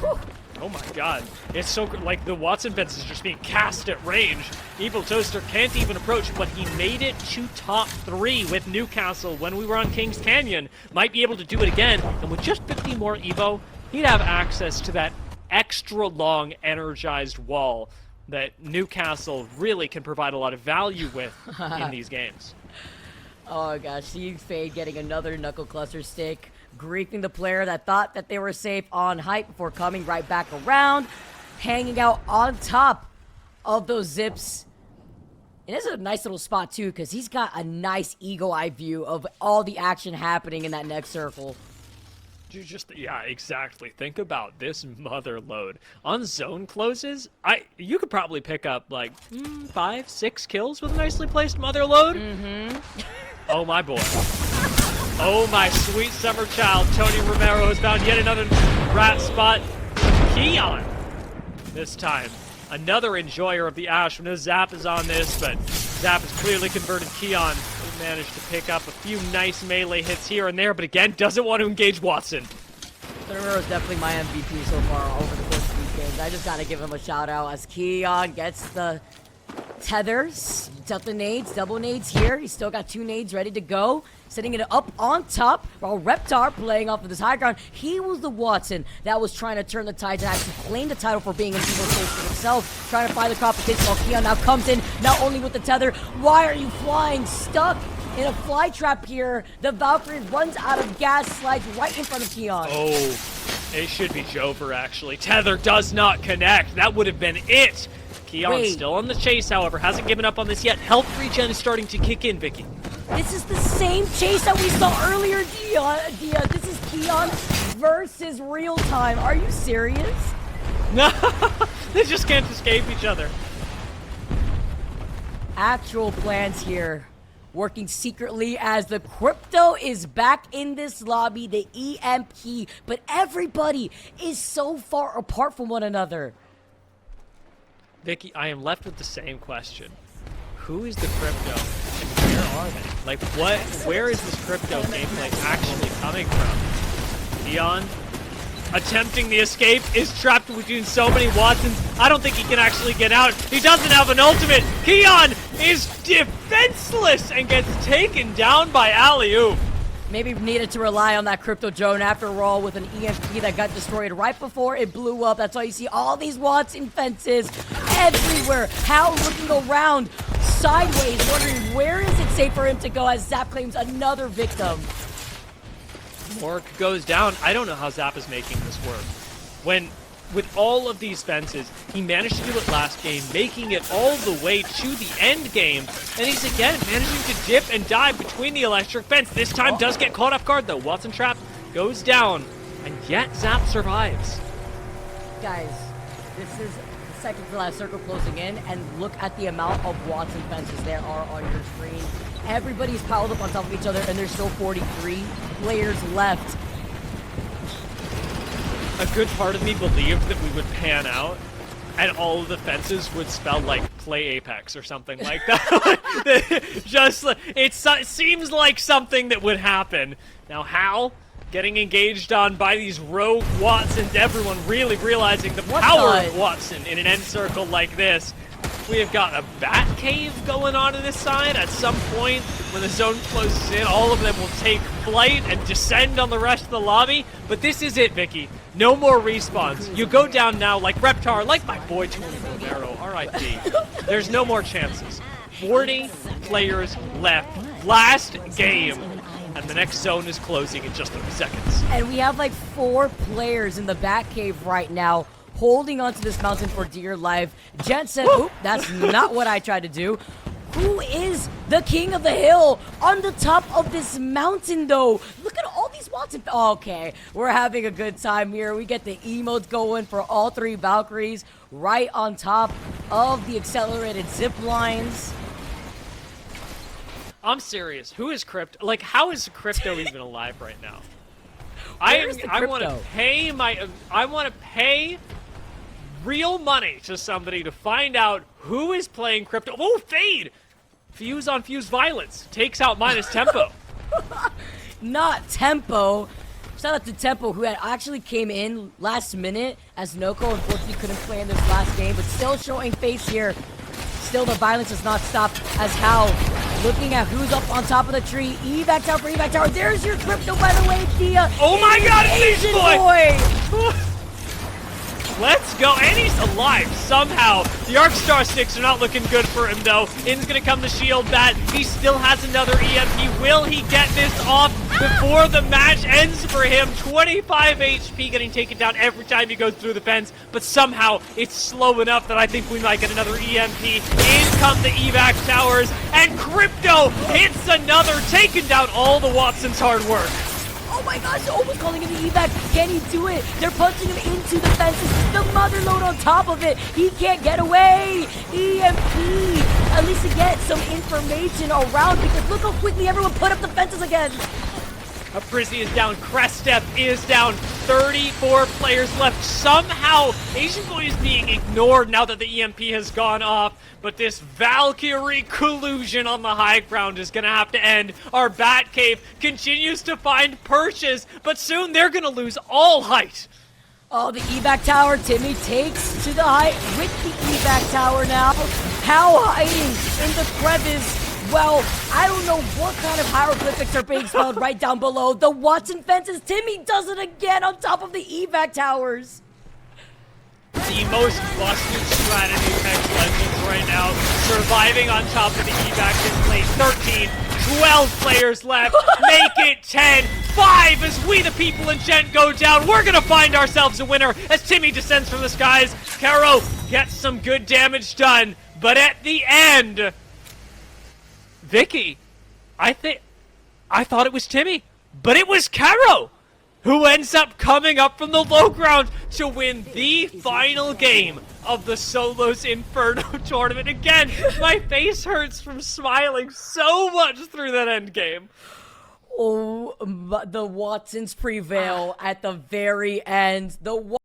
Whew. Oh my god. It's so like the Wattson fence is just being cast at range. Evil Toaster can't even approach, but he made it to top 3 with Newcastle when we were on Kings Canyon. Might be able to do it again, and with just 50 more Evo, he'd have access to that extra long energized wall that Newcastle really can provide a lot of value with in these games. Oh gosh, see Fade getting another knuckle cluster stick, griefing the player that thought that they were safe on height before coming right back around, hanging out on top of those zips. And this is a nice little spot too, because he's got a nice eagle eye view of all the action happening in that next circle. Yeah, exactly. Think about this mother load. On zone closes, you could probably pick up like 5, 6 kills with a nicely placed mother load. Oh my boy. Oh my sweet summer child. Tony Romero has found yet another rat spot. Keon this time. Another enjoyer of the Ash. When Zap is on this, but Zap has clearly converted Keon. He managed to pick up a few nice melee hits here and there, but again, doesn't want to engage Wattson. Romero is definitely my MVP so far over the course of these games. I just gotta give him a shout out as Keon gets the tethers, double nades here. He's still got 2 nades ready to go. Setting it up on top while Reptar playing off of this high ground. He was the Wattson that was trying to turn the tide to actually claim the title for being an evil soldier himself. Trying to find the competition while Keon now comes in, not only with the tether. Why are you flying? Stuck in a fly trap here. The Valkyrie runs out of gas, slides right in front of Keon. Oh, it should be Jover actually. Tether does not connect. That would have been it. Keon still on the chase, however, hasn't given up on this yet. Health regen is starting to kick in, Vicky. This is the same chase that we saw earlier, Dia. This is Keon versus real time. Are you serious? No, they just can't escape each other. Actual plans here. Working secretly as the crypto is back in this lobby, the EMP, but everybody is so far apart from one another. Vicky, I am left with the same question. Who is the crypto and where are they? Like, where is this crypto gameplay actually coming from? Keon, attempting the escape, is trapped between so many Wattsons. I don't think he can actually get out. He doesn't have an ultimate. Keon is defenseless and gets taken down by Alley-oop. Maybe needed to rely on that crypto drone after all with an EMP that got destroyed right before it blew up. That's why you see all these Wattson fences everywhere. Hal looking around sideways, wondering where is it safe for him to go as Zap claims another victim. Mork goes down. I don't know how Zap is making this work. When with all of these fences, he managed to do it last game, making it all the way to the end game, and he's again managing to dip and dive between the electric fence. This time does get caught off guard though. Wattson trap goes down, and yet Zap survives. Guys, this is the second to last circle closing in, and look at the amount of Wattson fences there are on your screen. Everybody's piled up on top of each other, and there's still 43 players left. A good part of me believed that we would pan out and all of the fences would spell like play Apex or something like that. Just it seems like something that would happen. Now how? Getting engaged on by these rogue Wattsons, everyone really realizing the power of Wattson in an end circle like this. We have got a bat cave going on this side. At some point, when the zone closes in, all of them will take flight and descend on the rest of the lobby. But this is it, Vicky. No more respawns. You go down now like Reptar, like my boy Tony Romero, R.I.P. There's no more chances. 40 players left. Last game. And the next zone is closing in just 30 seconds. And we have like 4 players in the bat cave right now, holding onto this mountain for dear life. Jet said, oop, that's not what I tried to do. Who is the king of the hill on the top of this mountain, though? Look at all these Wattson. Okay, we're having a good time here. We get the emotes going for all 3 Valkyries right on top of the accelerated zip lines. I'm serious. Who is Crypto? Like, how is Crypto even alive right now? I want to pay I want to pay real money to somebody to find out who is playing Crypto. Oh, Fade! Fuse on Fuse Violence. Takes out minus Tempo. Not Tempo. Shout out to Tempo, who had actually came in last minute as Noko unfortunately couldn't play in this last game, but still showing face here. Still, the violence does not stop as Hal looking at who's up on top of the tree. Evac tower for Evac tower. There's your Crypto, by the way, Dia. Oh my God, Asian boy! Let's go, and he's alive somehow. The Arcstar sticks are not looking good for him though. In's gonna come to shield that. He still has another EMP. Will he get this off before the match ends for him? 25 HP getting taken down every time he goes through the fence, but somehow it's slow enough that I think we might get another EMP. In come the evac towers, and Crypto hits another, taking down all the Wattson's hard work. Oh my gosh, almost calling him the evac. Can he do it? They're punching him into the fences. The mother load on top of it. He can't get away. EMP. At least to get some information around, because look how quickly everyone put up the fences again. Prizzy is down, Crestep is down, 34 players left. Somehow, Asian Boy is being ignored now that the EMP has gone off, but this Valkyrie collusion on the high ground is gonna have to end. Our Bat Cave continues to find perches, but soon they're gonna lose all height. Oh, the evac tower. Timmy takes to the height with the evac tower now. How hiding in the crevice? Well, I don't know what kind of hieroglyphics are being spelled right down below the Wattson fences. Timmy does it again on top of the evac towers. The most busted strat in Apex Legends right now. Surviving on top of the evac display. 13, 12 players left. Make it 10, 5 as we the people in Gent go down. We're gonna find ourselves a winner as Timmy descends from the skies. Caro gets some good damage done, but at the end, Vicky, I thought it was Timmy, but it was Caro who ends up coming up from the low ground to win the final game of the Solos Inferno tournament. Again, my face hurts from smiling so much through that end game. Oh, the Wattsons prevail at the very end. The